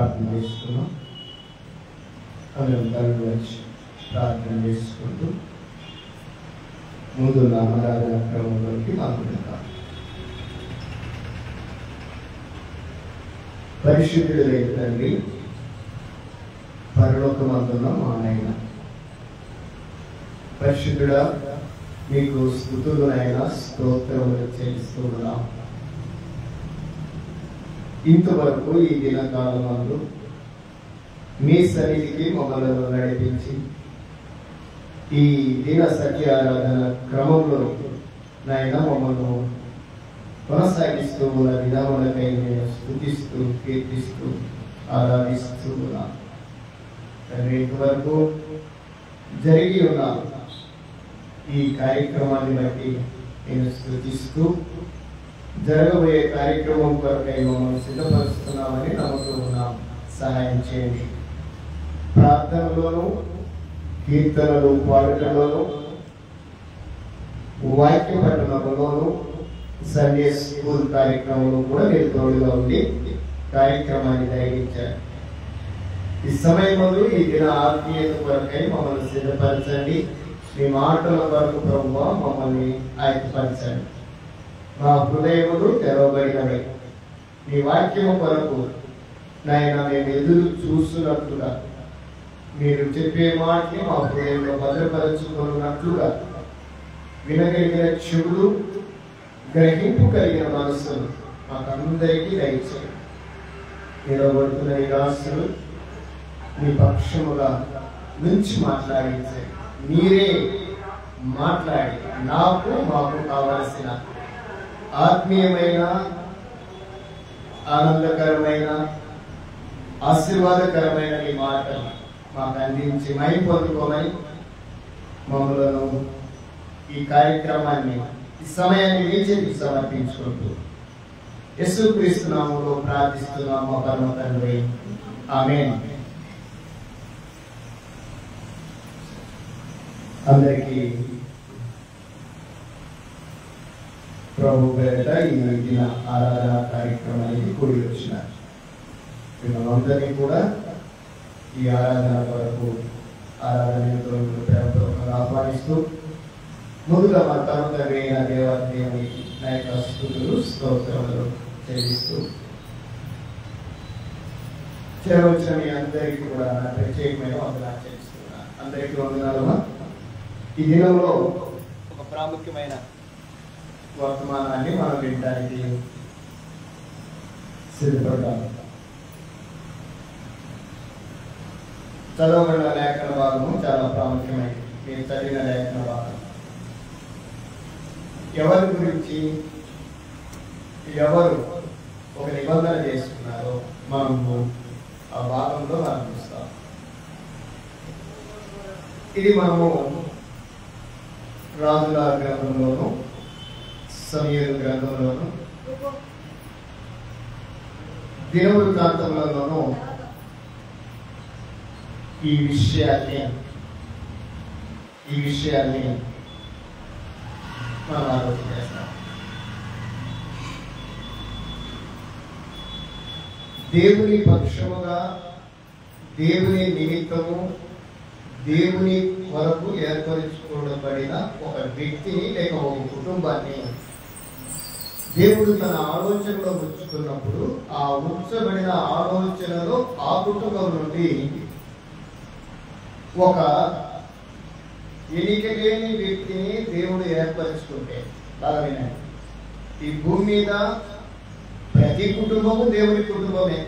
ప్రార్థన చేసుకున్నాం. అందరం కళ్ళు వచ్చి ప్రార్థన చేసుకుంటూ ముందు ఆరాధన క్రమంలోకి మాట్లాడతాం. పరిశుద్ధుడైన తండ్రి, పరలోకమందున్న మా నాయన, పరిశుద్ధుడా మీకు స్తుతులైన స్తోత్రములు చెల్లిస్తున్నాం. ఇంతవరకు ఈ దినకాలమందు మీ సన్నిధికి మమ్మల్ని నడిపించి ఈ దిన సత్య ఆరాధన క్రమంలో నాయన మమ్మల్ని కొనసాగిస్తూ ఉన్న విధానాలకై నేను స్తుతిస్తూ కీర్తిస్తూ ఆరాధిస్తూ ఉన్నాం. తండ్రి, ఇంతవరకు జరిగి ఉన్న ఈ కార్యక్రమాన్ని బట్టి నేను స్తుతిస్తూ జరగబోయే కార్యక్రమం కొరకై మమ్మల్ని సిద్ధపరుస్తున్నామని నమ్ముతూ ఉన్నాం. సహాయం చేయండి. ప్రార్థనలోను, కీర్తనలు పాడటంలోను, వాక్య పఠనంలోను, సండే స్కూల్ కార్యక్రమంలో కూడా మీరు తోడుగా ఉండి కార్యక్రమాన్ని జరిగించారు. ఈ సమయంలో ఈ దిన ఆత్మీయత కొరకై మమ్మల్ని సిద్ధపరచండి. మీ మాటల కొరకు ప్రభువా మమ్మల్ని ఆయత్తపరచండి. మా హృదయములు తెరవబడినవి. మీ వాక్యము కొరకు నాయన మేము ఎదురు చూస్తున్నట్లుగా, మీరు చెప్పే మాటని మా హృదయంలో భద్రపరచుకున్నట్లుగా వినగలిగిన చెవులు, గ్రహింపు కలిగిన మనస్సులు మాకందరికీ దయచేయండి. నిలబడుతున్న నిరాశలు మీ పక్షముగా నుంచి మాట్లాడించండి. మీరే మాట్లాడి మాకు కావలసిన ఆత్మీయమైన, ఆనందకరమైన, ఆశీర్వాదకరమైన మీ మాటలు మాకు అందించి మై పొందుకోమని మమ్మలను ఈ కార్యక్రమాన్ని, ఈ సమయాన్ని మీ చేతికి సమర్పించుకుంటూ యేసుక్రీస్తు నామములో ప్రార్థిస్తున్నాము మా పరమ తండ్రి. ఆమేన్. అందరికీ ప్రభు పేరిట ఈ దిన ఆరాధన కార్యక్రమానికి కూడి వచ్చినారు. మిమ్మల్ని కూడా ఈ ఆరాధన కొరకు ఆరాధనతో ప్రేమపూర్వకంగా ఆహ్వానిస్తూ ముందుగా మా తమ తండ్రి అయిన దేవాదేవుని నా యొక్క స్తుతులు స్తోత్రములు చెల్లిస్తూ చేరవచ్చిన మీ అందరికీ కూడా నా ప్రత్యేకమైన వందనాలు చెల్లిస్తున్నాను. అందరికీ వందనాలు. ఈ దినంలో ఒక ప్రాముఖ్యమైన వర్తమానాన్ని మనం వినడానికి సిద్ధపడ్డాము. చదవబడిన లేఖన భాగము చాలా ప్రాముఖ్యమైనది. మీరు చదివిన లేఖన భాగం ఎవరి గురించి, ఎవరు ఒక నిబంధన చేసుకున్నారో మనము ఆ భాగంలో మనం చూస్తాం. ఇది మనము రాజుల గ్రంథంలోను, సమూయేలు గ్రంథంలోను, దినవృత్తాంతంలోనూ ఈ విషయాన్ని మనం ఆలోచన చేస్తాం. దేవుని పక్షముగా, దేవుని నిమిత్తము, దేవుని వరకు ఏర్పరచుకోబడిన ఒక వ్యక్తిని లేక ఒక కుటుంబాన్ని దేవుడు తన ఆలోచనలో ఉంచుకున్నప్పుడు ఆ ఉంచబడిన ఆలోచనలో ఆ కుటుంబం నుండి ఒక ఎన్నికలేని వ్యక్తిని దేవుడు ఏర్పరచుకుంటే, బాగా వినండి, ఈ భూమి మీద ప్రతి కుటుంబము దేవుని కుటుంబమే.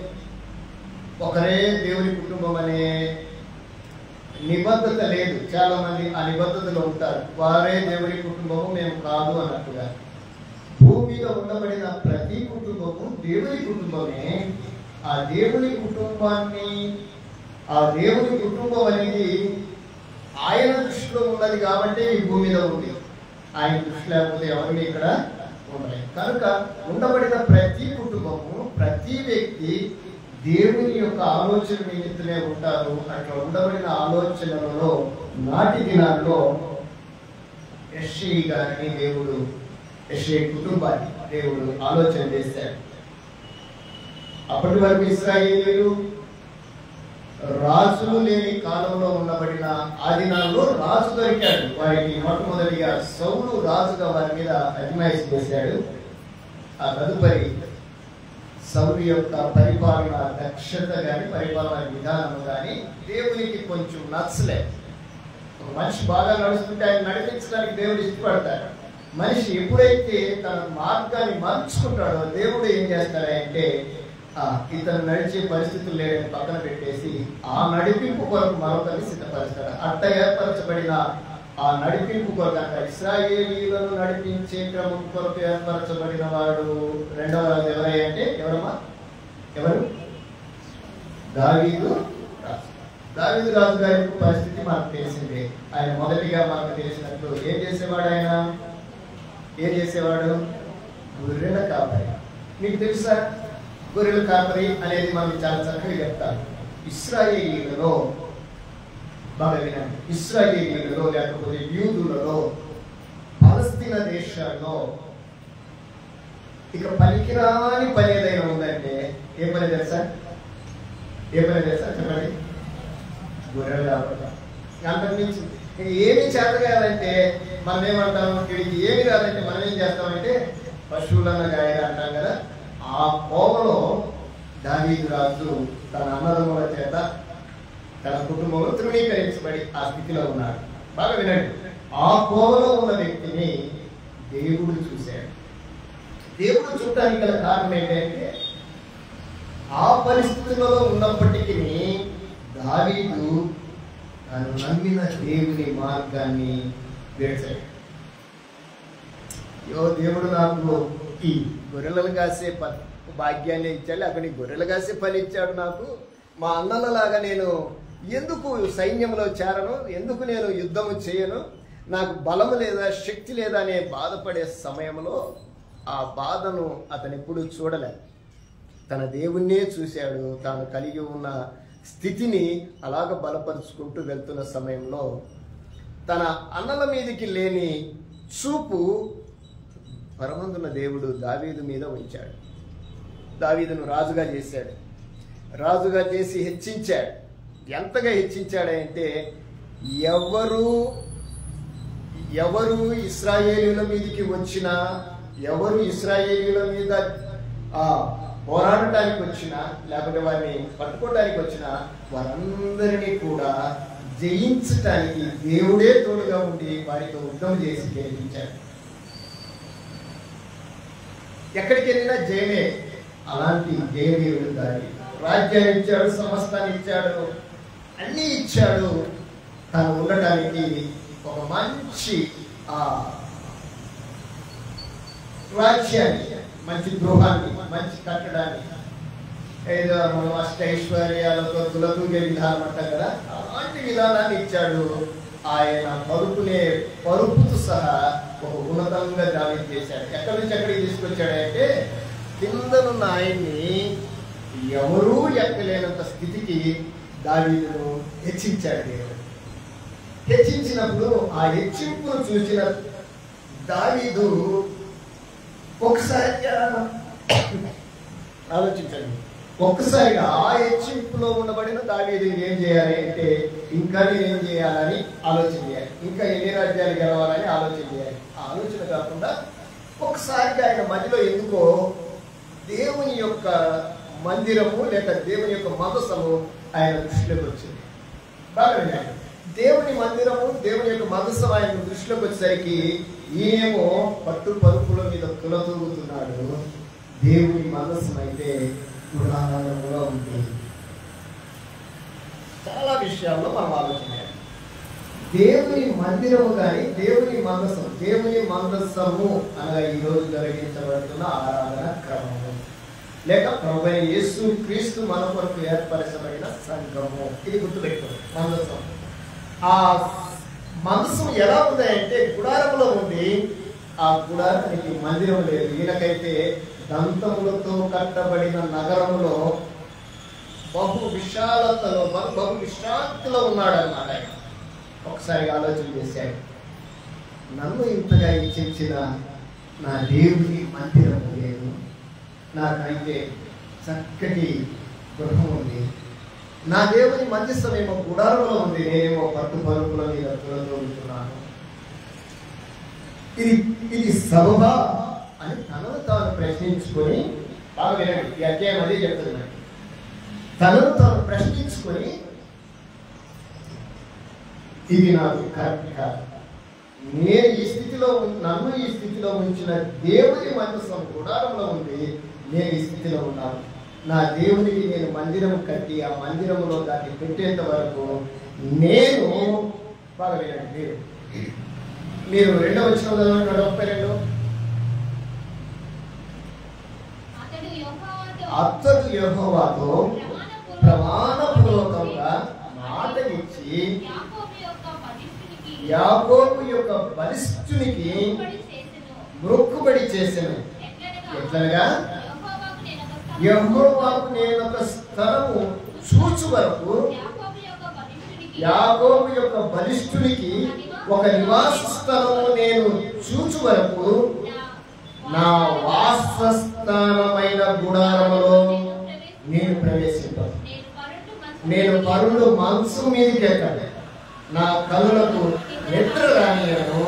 ఒకరే దేవుని కుటుంబం అనే నిబద్ధత లేదు. చాలా మంది ఆ నిబద్ధతలో ఉంటారు. వారే దేవుని కుటుంబము, మేము కాదు అన్నట్టుగా. భూమి మీద ఉండబడిన ప్రతి కుటుంబము దేవుని కుటుంబమే. ఆ దేవుని కుటుంబాన్ని, ఆ దేవుని కుటుంబం అనేది ఆయన దృష్టిలో ఉన్నది కాబట్టి ఈ భూమి మీద ఉంది. ఆయన దృష్టి లేకపోతే ఎవరిని ఇక్కడ ఉండలేదు. కనుక ఉండబడిన ప్రతి కుటుంబము, ప్రతి వ్యక్తి దేవుని యొక్క ఆలోచన నిమిత్తమే ఉంటారు. అట్లా ఉండబడిన ఆలోచనలలో నాటి దినాల్లో యెషయి గారిని దేవుడు, యెషయి కుటుంబాన్ని దేవుడు ఆలోచన చేశాడు. అప్పటి వరకు ఇశ్రాయేలీయులు రాజులు లేని కాలంలో ఉండబడిన ఆ దినాల్లో రాజు దొరికాడు వారికి. మొట్టమొదటిగా సౌలు రాజుగా వారి మీద అజమాయిషి చేశాడు. ఆ తదుపరి సౌలు యొక్క పరిపాలన దక్షత కానీ పరిపాలన విధానం కానీ దేవునికి కొంచెం నచ్చలేదు. ఒక మనిషి బాగా నడుస్తుంటే ఆయన నడిపించడానికి దేవుడు ఇష్టపడతాడు. మనిషి ఎప్పుడైతే తన మార్గాన్ని మార్చుకుంటాడో దేవుడు ఏం చేస్తాడంటే ఇతను నడిచే పరిస్థితులు లేదని పక్కన పెట్టేసి ఆ నడిపింపు కొరకు మరొకరిని సిద్ధపరుస్తాడు. అట్ట ఏర్పరచబడిన ఆ నడిపింపు కొరకు అంట ఇశ్రాయేలీయులను నడిపించే క్రమం కొరకు ఏర్పరచబడిన వాడు రెండవ రాజు ఎవరంటే ఎవరు? దావీదు రాజు. దావీదు రాజు గారి పరిస్థితి మనకు తెలిసిందే. ఆయన మొదటిగా మనకు తెలిసినట్లు ఏం చేసేవాడు? గొర్రెల కాపరి. మీకు తెలుసా గొర్రెల కాపరి అనేది మనకి చాలా చక్కగా చెప్తారు. ఇశ్రాయేలీయులలో బాగా వినండి, ఇశ్రాయేలీయులలో లేకపోతే యూదులలో పాలస్తీనా దేశాల్లో ఇక పనికిరాని పని ఏదైనా ఉందంటే ఏ పని తెలుసా చెప్పండి? గొర్రెలు కాపరి. అంతకుమించి ఏమి చేత కాదంటే మనం ఏమంటాం, వీడికి ఏమి కాదంటే మనం ఏం చేస్తామంటే పశువులన్న గాయలు అంటాం కదా. ఆ కోవలో దావీదు రాజు తన అన్నదమ్ముల చేత తన కుటుంబంలో తృణీకరించబడి ఆ స్థితిలో ఉన్నాడు. బాగా వినండి, ఆ కోవలో ఉన్న వ్యక్తిని దేవుడు చూశాడు. దేవుడు చూడటానికి గల కారణం ఏంటంటే ఆ పరిస్థితులలో ఉన్నప్పటికీ దావీదు తను నమ్మిన దేవుని మార్గాన్ని వేశాడు. దేవుడు నాకు ఈ గొర్రెలను కాసే భాగ్యాన్ని ఇచ్చాడు, అక్కడ గొర్రెలు కాసే పని ఇచ్చాడు నాకు. మా అన్నలలాగా నేను ఎందుకు సైన్యంలో చేరను, ఎందుకు నేను యుద్ధము చేయను, నాకు బలము లేదా శక్తి లేదా అనే బాధపడే సమయంలో ఆ బాధను అతను ఎప్పుడు చూడలే. తన దేవుణ్ణే చూశాడు. తాను కలిగి ఉన్న స్థితిని అలాగ బలపరుచుకుంటూ వెళ్తున్న సమయంలో తన అన్నల మీదకి లేని చూపు పరమందున్న దేవుడు దావీదు మీద ఉంచాడు. దావీదును రాజుగా చేశాడు. రాజుగా చేసి హెచ్చించాడు. ఎంతగా హెచ్చించాడంటే ఎవరు ఇశ్రాయేలీయుల మీదకి వచ్చినా, ఎవరు ఇశ్రాయేలీయుల మీద పోరాడటానికి వచ్చినా, లేకపోతే వారిని పట్టుకోవడానికి వచ్చినా వారందరినీ కూడా జయించటానికి దేవుడే తోడుగా ఉండి వారితో యుద్ధం చేసి జయించాడు. ఎక్కడికి వెళ్ళినా జయమే. అలాంటి జయవీరుడు దావీదు. రాజ్యాన్ని ఇచ్చాడు, సమస్తాన్ని ఇచ్చాడు, అన్నీ ఇచ్చాడు. తను ఉండటానికి ఒక మంచి రాజ్యాన్ని, మంచి గృహాన్ని, మంచి కట్టడాన్ని, ఏదో మనం అష్టైశ్వర్యాలతో తులతూగే విధానం అంటాం కదా, అలాంటి విధానాన్ని ఇచ్చాడు. ఆయన పరుపుతో సహా ఒక ఉన్నతంగా దావీదు చేశాడు. ఎక్కడి నుంచి ఎక్కడికి తీసుకొచ్చాడంటే కిందనున్న ఆయన్ని ఎవరూ ఎక్కలేనంత స్థితికి దావీదును హెచ్చించాడు దేవుడు. హెచ్చించినప్పుడు ఆ హెచ్చింపును చూసిన దావీదు ఒకసారి ఆలోచించండి. ఒక్కసారిగా ఆ హెచ్చింపులో ఉండబడిన దావీదు ఏం చేయాలి అంటే ఇంకా నేనేం చేయాలని ఆలోచన చేయాలి, ఇంకా ఎన్ని రాజ్యాలు గెలవాలని ఆలోచన చేయాలి. ఆ ఆలోచన కాకుండా ఒకసారిగా ఆయన మధ్యలో ఎందుకో దేవుని యొక్క మందిరము లేక దేవుని యొక్క మందసము ఆయన దృష్టిలోకి వచ్చింది. బాగా విన్నాడు. దేవుని మందిరము, దేవుని యొక్క మందసం ఆయన దృష్టిలోకి వచ్చేసరికి ఈయనేమో పట్టు పరుపుల మీద తులతూగుతున్నాడు. దేవుని మందసం అయితే గుడారంలో ఉంది. చాలా విషయాల్లో మనం ఆలోచించాలి. దేవుని మందిరము కానీ దేవుని మందసము అనగా ఈ రోజు జరిగించబడుతున్న ఆరాధన క్రమము లేక ప్రభువైన యేసు క్రీస్తు మన కొరకు ఏర్పరచబడిన సంఘము. ఇది గుర్తుపెట్టుకోండి. మందసం, ఆ మందసం ఎలా ఉందంటే గుడారంలో ఉంది. ఆ గుడారానికి మందిరం లేదు. ఈయనకైతే దంతములతో కట్టబడిన నగరంలో బహు విశాలతలో బహు విశ్రాంతిలో ఉన్నాడు అన్నమాట. ఆయన ఒకసారి ఆలోచన చేశాడు, నన్ను ఇంతగా హెచ్చించిన నా దేవుని మందిరం లేదు, నాకైతే చక్కటి గృహం ఉంది, నా దేవుని మందిస్తమేమో గుడారంలో ఉంది, నేనేమో పట్టు పరుపుల మీద తోలుతున్నాను. ఇది సబబా అని తనను తాను ప్రశ్నించుకొని, బాగా వినండి, ఈ అధ్యాయం అదే చెప్తున్నాడు. తనను తాను ప్రశ్నించుకొని ఇది నాకు కరెక్ట్ కాదు, నేను ఈ స్థితిలో నన్ను ఈ స్థితిలో ఉంచిన దేవుని మందిరం గుడారంలో ఉంది, నేను ఈ స్థితిలో ఉన్నాను. నా దేవునికి నేను మందిరం కట్టి ఆ మందిరంలో దాన్ని పెట్టేంత వరకు నేను, బాగా వినండి, మీరు 2వ వచనం 42. అతడు యెహోవాతో ప్రమాణపూర్వకంగా మాట ఇచ్చి యాకోబు యొక్క బలిష్ఠునికి మొక్కుబడి చేసెను. ఎట్లనగా, యెహోవాకు నేను ఒక స్థలము చూచు వరకు, యాకోబు యొక్క బలిష్ఠునికి ఒక నివాస స్థలము నేను చూచు వరకు నా వాసస్థానమైన గుడారములో నేను ప్రవేశింపను. నేను పరులు మంచం మీదకి ఎక్కాను, నా కనులకు నిద్ర రానియను,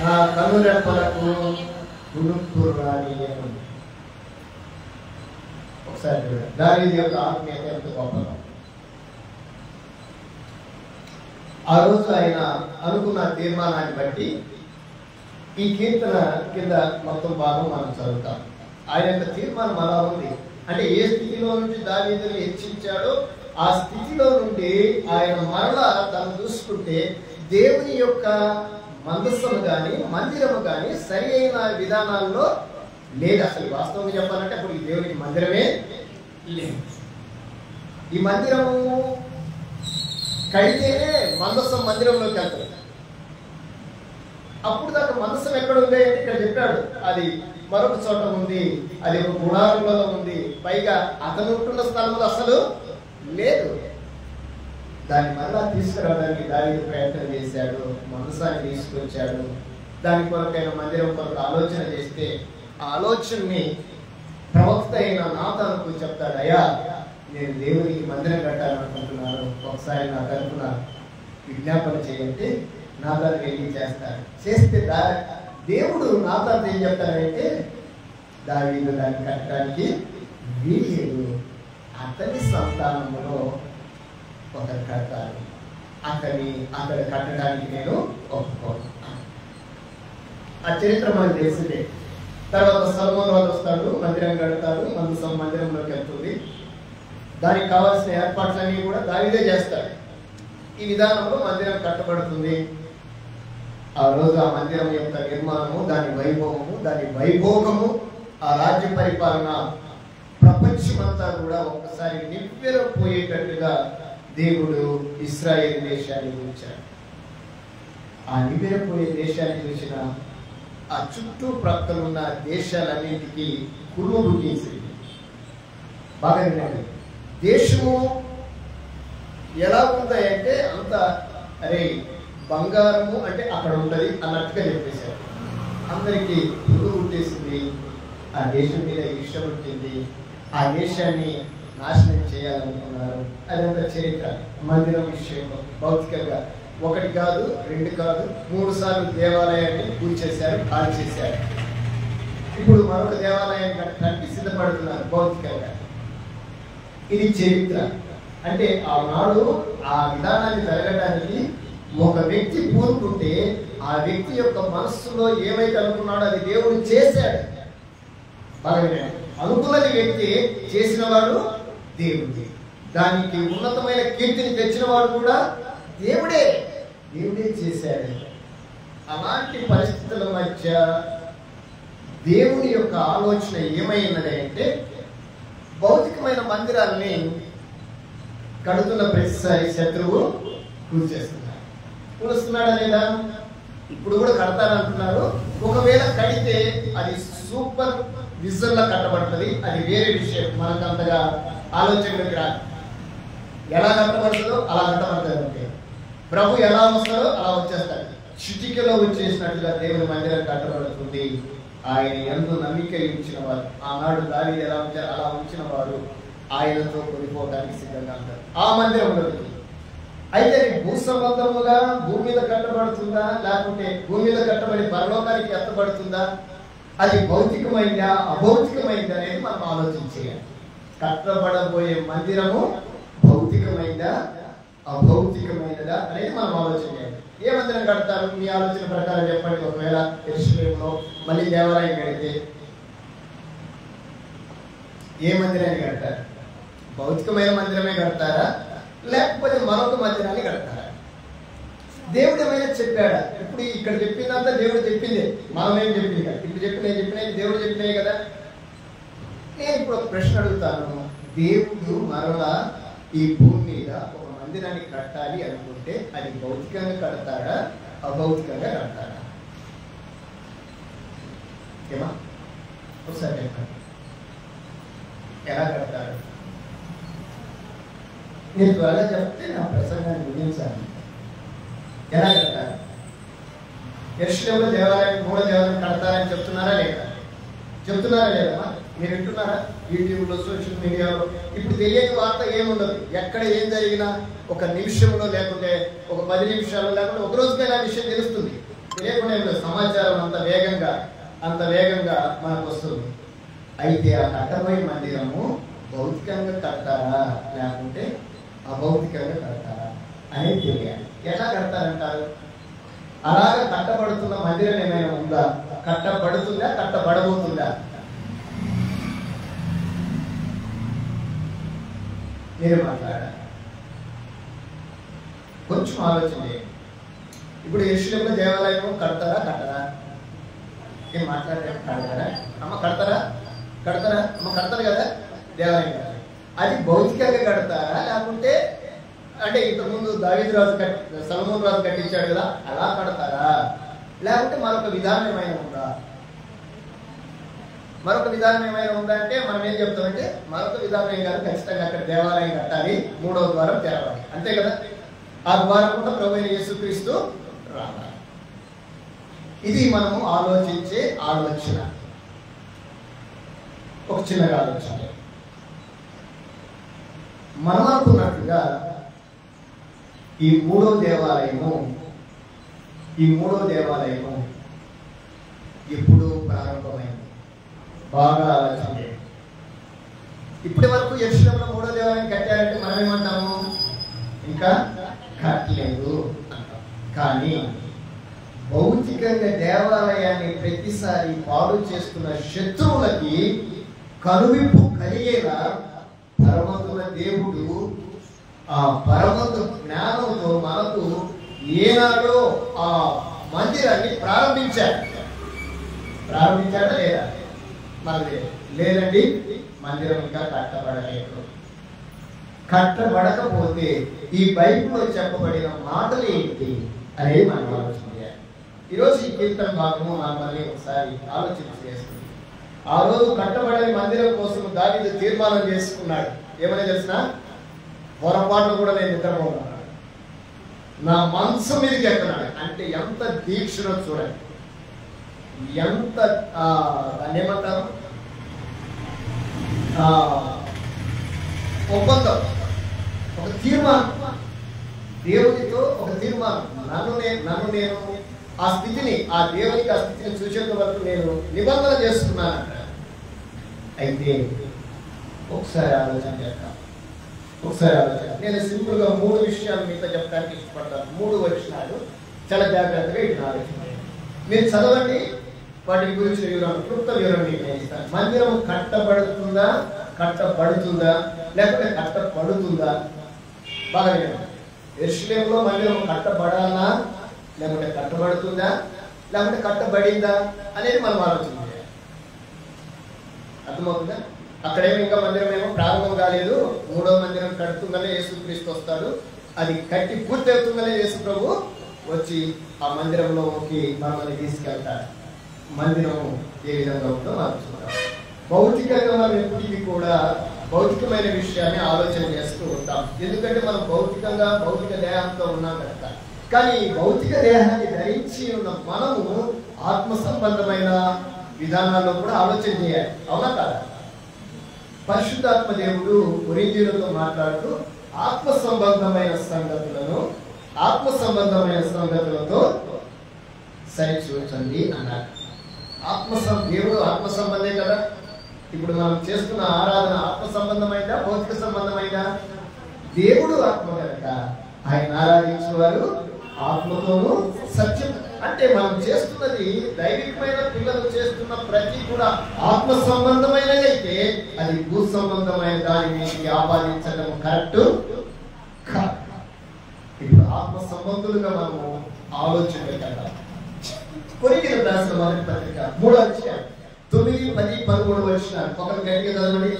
నా కనురెప్పలకు కునుకు రానియను. ఒకసారి దావీదు యొక్క ఆత్మీయత ఎంత గొప్పగా. ఆ రోజు ఆయన అనుకున్న తీర్మానాన్ని బట్టి ఈ కీర్తన కింద మొత్తం భాగం మనం చదువుతాం. ఆయన యొక్క తీర్మానం అలా ఉంది. అంటే ఏ స్థితిలో నుంచి దావీదుని హెచ్చించాడో ఆ స్థితిలో నుండి ఆయన మరలా తను చూసుకుంటే దేవుని యొక్క మందస్సము కానీ మందిరము కానీ సరి అయిన విధానాల్లో లేదు. అసలు వాస్తవంగా చెప్పాలంటే అప్పుడు ఈ దేవునికి మందిరమే లేదు. ఈ మందిరము కడితేనే మందస్సం మందిరంలోకి వెళ్తాడు. అప్పుడు దాకా మందస్సం ఎక్కడ ఉంది అంటే ఇక్కడ చెప్పాడు, అది మరొక చోట ఉంది, అది ఒక గుడారంలో ఉంది, పైగా అతను ఉంటున్న స్థలంలో అసలు లేదు. దాన్ని మళ్ళా తీసుకురావడానికి దావీదు ప్రయత్నం చేశాడు, మందసాన్ని తీసుకొచ్చాడు. దాని కొరకైన మందిరం కొరకు ఆలోచన చేస్తే ఆ ఆలోచనని ప్రవక్త అయిన నాతానుకు చెప్తాడు, అయ్యా నేను దేవునికి మందిరం కట్టాలనుకుంటున్నాను, ఒకసారి నా తరఫున విజ్ఞాపన చేయంటే నాతాను వెళ్ళి చేస్తాడు. చేస్తే దేవుడు నాతాను ఏం చెప్తాడంటే, దావీదు దాన్ని కట్టడానికి వీలు, అతని సంతానములో ఒకరు కడతారు, అక్కడ కట్టడానికి నేను ఒప్పుకోను. ఆ చరిత్ర మనకు తెలిసిందే. తర్వాత సొలొమోను వాళ్ళు వస్తాడు, మందిరం కడతారు, మందిరంలోకి వెళ్తుంది. దానికి కావాల్సిన ఏర్పాట్లన్నీ కూడా దావీదే చేస్తాడు. ఈ విధానంలో మందిరం కట్టబడుతుంది. ఆ రోజు ఆ మందిరం యొక్క నిర్మాణము, దాని వైభవము, దాని వైభోగము, ఆ రాజ్య పరిపాలన ప్రపంచమంతా కూడా ఒక్కసారి నివ్వెరపోయేటట్టుగా దేవుడు ఇశ్రాయేలు దేశాన్ని ఉంచాడు. ఆ నివ్వెరపోయే దేశాన్ని చూసిన ఆ చుట్టూ ప్రక్కలున్న దేశాలన్నింటికి కురువు గీసింది. బాగా వినండి, దేశము ఎలా ఉందంటే అంత అరే బంగారము అంటే అక్కడ ఉంటుంది అన్నట్టుగా చెప్పేశారు. అందరికీ కురువు పుట్టేసింది, ఆ దేశం మీద ఇష్టం పుట్టింది, ఆ దేశాన్ని నాశనం చేయాలనుకున్నారు. అదంతా చరిత్ర. మందిరం విషయంలో భౌతికంగా 1 కాదు 2 కాదు 3 సార్లు దేవాలయాన్ని కూల్చేశారు, కాల్ చేశారు. ఇప్పుడు మరొక దేవాలయం కట్టడానికి సిద్ధపడుతున్నారు భౌతికంగా. ఇది చరిత్ర. అంటే ఆనాడు ఆ విధానాన్ని జరగడానికి ఒక వ్యక్తి పూనుకుంటే ఆ వ్యక్తి యొక్క మనస్సులో ఏమైతే అనుకున్నాడో అది దేవుడు చేశాడు. బాగా అనుకున్నది వ్యక్తి చేసిన వాడు దేవుడే. దానికి ఉన్నతమైన కీర్తిని తెచ్చిన వాడు కూడా దేవుడే చేశాడు. అలాంటి పరిస్థితుల మధ్య దేవుని యొక్క ఆలోచన ఏమైనది అంటే, భౌతికమైన మందిరాన్ని కడుతున్న ప్రతిసారి శత్రువు కూలుస్తున్నాడా లేదా? ఇప్పుడు కూడా కడతానంటున్నారు. ఒకవేళ కడితే అది సూపర్ విజన్లా కట్టబడుతుంది, అది వేరే విషయం. మనకు అంతగా ఆలోచనలోకి రాదు. ఎలా కట్టబడుతుందో అలా కట్టబడుతుంది. అంటే ప్రభు ఎలా వస్తాడో అలా వచ్చేస్తాడు. చిటికలో వచ్చేసినట్లుగా దేవుని మందిరం కట్టబడుతుంది. ఆయన యందు నమ్మిక ఉంచిన వారు, ఆనాడు దావీదు ఎలా ఉంచారు అలా ఉంచిన వారు ఆయనతో కొనిపోవడానికి సిద్ధంగా ఉంటారు ఆ మందిరంలోకి. అయితే భూ సంబంధముగా భూమి మీద కట్టబడుతుందా, లేకుంటే భూమి మీద కట్టబడి పరలోకానికి ఎత్తబడుతుందా, అది భౌతికమైందా అభౌతికమైందా అనేది మనం ఆలోచించేయాలి. కట్టబడబోయే మందిరము భౌతికమైందా అభౌతికమైనదా అనేది మనం ఆలోచించాలి. ఏ మందిరం కడతారు మీ ఆలోచన ప్రకారం చెప్పండి. ఒకవేళ యెరూషలేములో మళ్ళీ దేవాలయం కడితే ఏ మందిరాన్ని కడతారు? భౌతికమైన మందిరమే కడతారా, లేకపోతే మరొక మందిరాన్ని కడతారా? దేవుడు ఏమైనా చెప్పాడా? ఇప్పుడు ఇక్కడ చెప్పిందంతా దేవుడు చెప్పిందే, మనమేం చెప్పింది కదా. ఇప్పుడు నేను దేవుడు చెప్పినాయి కదా. నేను ఇప్పుడు ఒక ప్రశ్న అడుగుతాను. దేవుడు మరలా ఈ భూమి మీద ఒక మందిరాన్ని కట్టాలి అనుకుంటే అది భౌతికంగా కడతాడా అభౌతికంగా కడతాడా? ఏమా ఒకసారి చెప్పండి. ఎలా కడతారు? నేను త్వరగా చెప్తే నా ప్రసంగాన్ని ముగించాలి. ఎలా కడతారు? యెరూషలేములో దేవాలయం, మూడో దేవాలయం కడతారని చెప్తున్నారా లేదా? లేదా? మీరు వింటున్నారా? యూట్యూబ్లో, సోషల్ మీడియాలో ఇప్పుడు తెలియని వార్త ఏముండదు. ఎక్కడ ఏం జరిగినా ఒక నిమిషంలో, లేకుంటే ఒక 10 నిమిషాలు, లేకుంటే ఒక రోజుకైనా విషయం తెలుస్తుంది. తెలియకుండా సమాచారం అంత వేగంగా మనకు వస్తుంది. అయితే ఆ కట్టబోయే మందిరము భౌతికంగా కడతారా లేకుంటే అభౌతికంగా కడతారా అనేది తెలియాలి. ఎలా కడతారంటారు? అలాగా కట్టబడుతున్న మందిరం ఏమైనా ఉందా? కట్టబడుతుందా, కట్టబడబోతుందా? మీరు మాట్లాడాలి, కొంచెం ఆలోచన చేయండి. ఇప్పుడు యెరూషలేములో దేవాలయం కడతారా? ఏం మాట్లాడారు? కడతారా? అమ్మ కడతారా? అమ్మ కడతారు కదా దేవాలయం. అది భౌతికంగా కడతారా, లేకుంటే అంటే ఇంతకుముందు దావీదు రాజు సొలొమోను రాజు కట్టించాడు కదా అలా కడతారా, లేకుంటే మరొక విధానం ఏమైనా ఉందా? అంటే మనం ఏం చెప్తామంటే మరొక విధానం ఏం కాదు, ఖచ్చితంగా అక్కడ దేవాలయం కట్టాలి, 3వ ద్వారం తెరవాలి, అంతే కదా. ఆ ద్వారం కూడా ప్రభువైన యేసుక్రీస్తు రావాలి. ఇది మనము ఆలోచించే ఆలోచన. ఒక చిన్నగా ఆలోచన. మనం అనుకున్నట్టుగా ఈ మూడో దేవాలయము ఎప్పుడు ప్రారంభమైంది? బాగా ఆలోచించండి. ఇప్పటి వరకు యెరూషలేములో మూడో దేవాలయం కట్టారంటే మనం ఏమంటాము? ఇంకా కట్టలేదు అంటాం. కానీ భౌతికంగా దేవాలయాన్ని ప్రతిసారి పాడు చేస్తున్న శత్రువులకి కనువిప్పు కలిగేలా పరమంతున్న దేవుడు ఆ పరమంతు జ్ఞానంతో మనకు ఏనాడో ఆ మందిరాన్ని ప్రారంభించాడా లేదా? మనది లేదండి, మందిరం ఇంకా కట్టబడలేదు. కట్టబడకపోతే ఈ బైబిల్లో చెప్పబడిన మాటలు ఏంటి అనేది మనం ఆలోచన చేయాలి. ఈరోజు ఈ కీర్తన భాగము మనల్ని ఒకసారి ఆలోచన చేస్తుంది. ఆ రోజు కట్టబడని మందిరం కోసం దావీదు తీర్మానం చేసుకున్నాడు. ఏమని తెలిసిన? పొరపాట్లు కూడా నేను నిద్రపోతున్నాను, నా మనసు మీదకి ఎక్కనాడు. అంటే ఎంత దీక్షలో చూడండి, ఎంత దాన్ని ఏమంటారు, ఒప్పందం, ఒక తీర్మానం, దేవునితో ఒక తీర్మానం. నన్ను నేను ఆ స్థితిని, ఆ దేవునికి ఆ స్థితిని చూసేంత వరకు నేను నిబంధన చేస్తున్నాను. అయితే ఒకసారి ఆలోచన చేద్దాం. నేను సింపుల్ గా 3 విషయాలు మీతో చెప్పడానికి ఇష్టపడతాను. 3 వచనాలు చాలా జాగ్రత్తగా ఇటు ఆలోచన మీరు చదవండి. వాటి గురించి క్లుప్త వివరణ మీకు నేను ఇస్తాను. మందిరం కట్టబడుతుందా, లేకపోతే కట్టబడుతుందా? బాగా యెరూషలేములో మందిరం కట్టబడాలా, లేకపోతే కట్టబడుతుందా, లేకపోతే కట్టబడిందా అనేది మనం ఆలోచన చేయాలి. అర్థమవుతుందా? అక్కడేమో ఇంకా మందిరం ఏమో ప్రారంభం కాలేదు. 3వ మందిరం కడుతుందనే యేసుక్రీస్తు వస్తాడు. అది కట్టి పూర్తవుతుందనే యేసు ప్రభు వచ్చి ఆ మందిరంలోకి మనల్ని తీసుకెళ్తాడు. మందిరం ఏ విధంగా ఉందో మనం చూద్దాం. భౌతికంగా మనం ఎప్పటికీ కూడా భౌతికమైన విషయాన్ని ఆలోచన చేస్తూ ఉంటాం. ఎందుకంటే మనం భౌతిక దేహంతో ఉన్నాం కనుక. కానీ భౌతిక దేహాన్ని ధరించి ఉన్న మనము ఆత్మ సంబంధమైన విధానాల్లో కూడా ఆలోచన చేయాలి. అవునా కాదా? పరిశుద్ధాత్మ దేవుడు కొరింథీయులతో మాట్లాడుతూ ఆత్మ సంబంధమైన సంగతులతో సరిచూచండి అన్నారు. దేవుడు ఆత్మ సంబంధే కదా. ఇప్పుడు మనం చేస్తున్న ఆరాధన ఆత్మ సంబంధమైందా, భౌతిక సంబంధమైందా? దేవుడు ఆత్మ కనుక ఆయన ఆరాధించేవారు ఆత్మతోనూ సత్యం. అంటే మనం చేస్తున్నది దైవికమైన పిల్లలు చేస్తున్న ప్రతి కూడా ఆత్మ సంబంధమైనదైతే అది భూ సంబంధమైన దానిని ఆపాదించడం కరెక్ట్ కాదు. ఇప్పుడు ఆత్మ సంబంధులుగా మనము ఆలోచన కదా. కొరింథీయులకు రాసిన మొదటి పత్రిక 3వ అధ్యాయం 9, 10, 11 వచనాలు ఒకరు గట్టిగా చదవండి.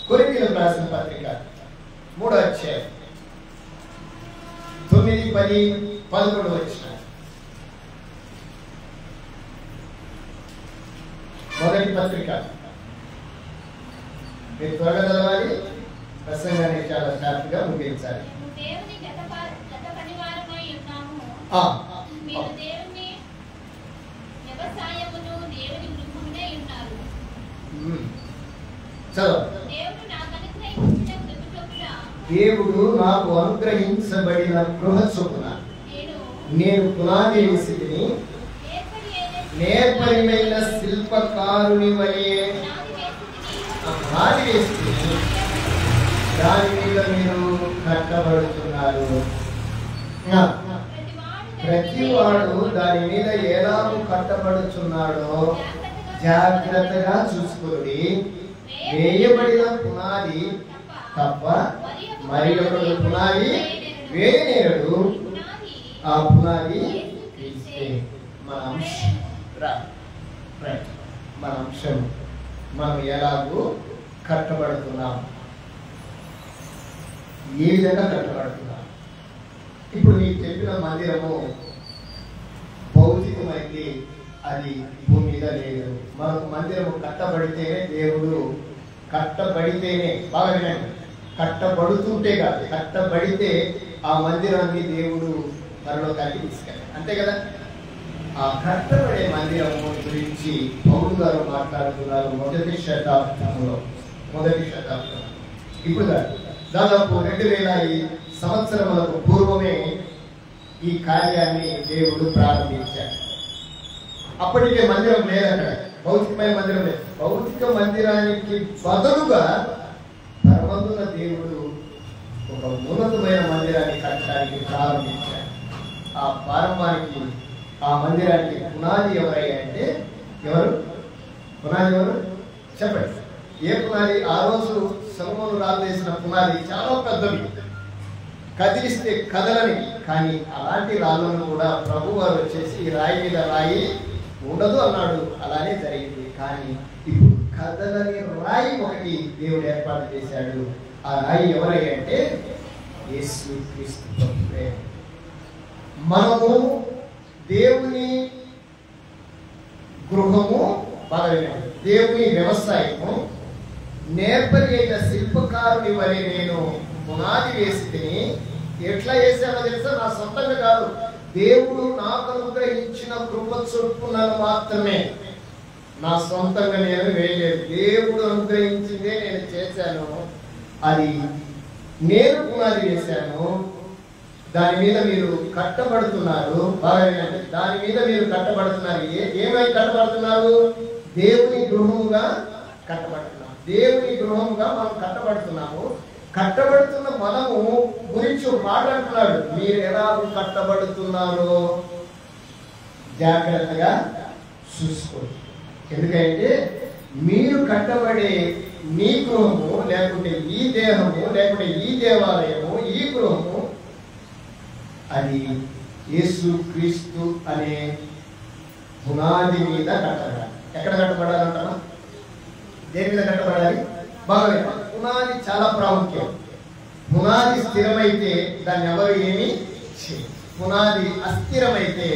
కొరింథీయులకు రాసిన పత్రిక 3వ అధ్యాయం 9, 10, 11 వచనాలు. మొదటి పత్రిక మీరు త్వరగా చదవాలి, ప్రసంగాన్ని చాలా షార్ప్గా ముగించాలి. దేవుడు నాకు అనుగ్రహించబడిన గృహ చొప్పున నేను పునాది వేసి నేర్పరిమైన శిల్పకారుని వలె పునాది వేసి దాని మీద మీరు కట్టబడుతున్నారు. ప్రతివాడు దాని మీద ఎలాగూ కట్టబడుచున్నాడో జాగ్రత్తగా చూసుకుని వేయబడిన పునాది తప్ప మరి ఒకడు పునాది వేయనేరడు. ఆ పునాది మన అంశం మనం ఎలాగూ కట్టబడుతున్నాం, ఏ విధంగా కట్టబడుతున్నాం. ఇప్పుడు నీకు చెప్పిన మందిరము భౌతికమైంది, అది భూమి మీద లేదు. మనకు మందిరము కట్టబడితేనే దేవుడు, కట్టబడితేనే బాగా వినండి, కట్టబడుతుంటే కాదు, కట్టబడితే ఆ మందిరాన్ని దేవుడు పరలోకానికి తీసుకెళ్ళాలి, అంతే కదా. ఆ కట్టబడే మందిరము గురించి పౌలు గారు మాట్లాడుతున్నారు మొదటి శతాబ్దంలో. ఇప్పుడు దాదాపు 2000 సంవత్సరములకు పూర్వమే ఈ కార్యాన్ని దేవుడు ప్రారంభించాడు. అప్పటికే మందిరం లేదక్కడ, భౌతికమైన మందిరం లేదు. భౌతిక మందిరానికి బదులుగా పరమందున దేవుడు ఒక ఉన్నతమైన మందిరాన్ని కట్టడానికి ప్రారంభించాడు. ఆ ప్రారంభానికి, ఆ మందిరానికి పునాది ఎవరయ్యా అంటే పునాది ఎవరు చెప్పండి. ఏ పునాది? ఆ రోజు సొలొమోను రాజు వేసిన పునాది చాలా పెద్దవి, కదిలిస్తే కదలని. కానీ అలాంటి రాళ్ళను కూడా ప్రభు వారు వచ్చేసి ఈ రాయి మీద రాయి ఉండదు అన్నాడు. అలానే జరిగింది. కానీ ఇప్పుడు కదలని రాయి ఒకటి దేవుడు ఏర్పాటు చేశాడు. ఆ రాయి ఎవరయ్యా అంటే యేసు క్రీస్తు ప్రభువే. మనము దేవుని గృహము, దేవుని వ్యవసాయము, నేర్పరి అయిన శిల్పకారుని వలె నేను పునాది వేసి తిని. ఎట్లా వేసానో తెలుసా? నా సొంతంగా కాదు, దేవుడు నాకు అనుగ్రహించిన కృప చొప్పున మాత్రమే. నా సొంతంగా నేను వేయలేదు, దేవుడు అనుగ్రహించిందే నేను చేశాను. అది నేను పునాది వేశాను, దాని మీద మీరు కట్టబడుతున్నారు. దాని మీద మీరు కట్టబడుతున్నారు. ఏమై కట్టబడుతున్నారు? దేవుని గృహముగా కట్టబడుతున్నాము. దేవుని గృహముగా మనం కట్టబడుతున్నాము. కట్టబడుతున్న మనము గురించి మాట్లాడుతున్నాడు. మీరు ఎలా కట్టబడుతున్నారో జాగ్రత్తగా చూసుకోండి. ఎందుకంటే మీరు కట్టబడే మీ గృహము, లేకుంటే ఈ దేహము, లేకుంటే ఈ దేవాలయము, ఈ గృహము, అది యేసు క్రీస్తు అనే పునాది మీద కట్టబడాలి. ఎక్కడ కట్టబడాలంటారా? దేని మీద కట్టబడాలి? బాగా పునాది చాలా ప్రాముఖ్యం. పునాది స్థిరమైతే దాన్ని ఎవరు ఏమి చేయరు. పునాది అస్థిరమైతే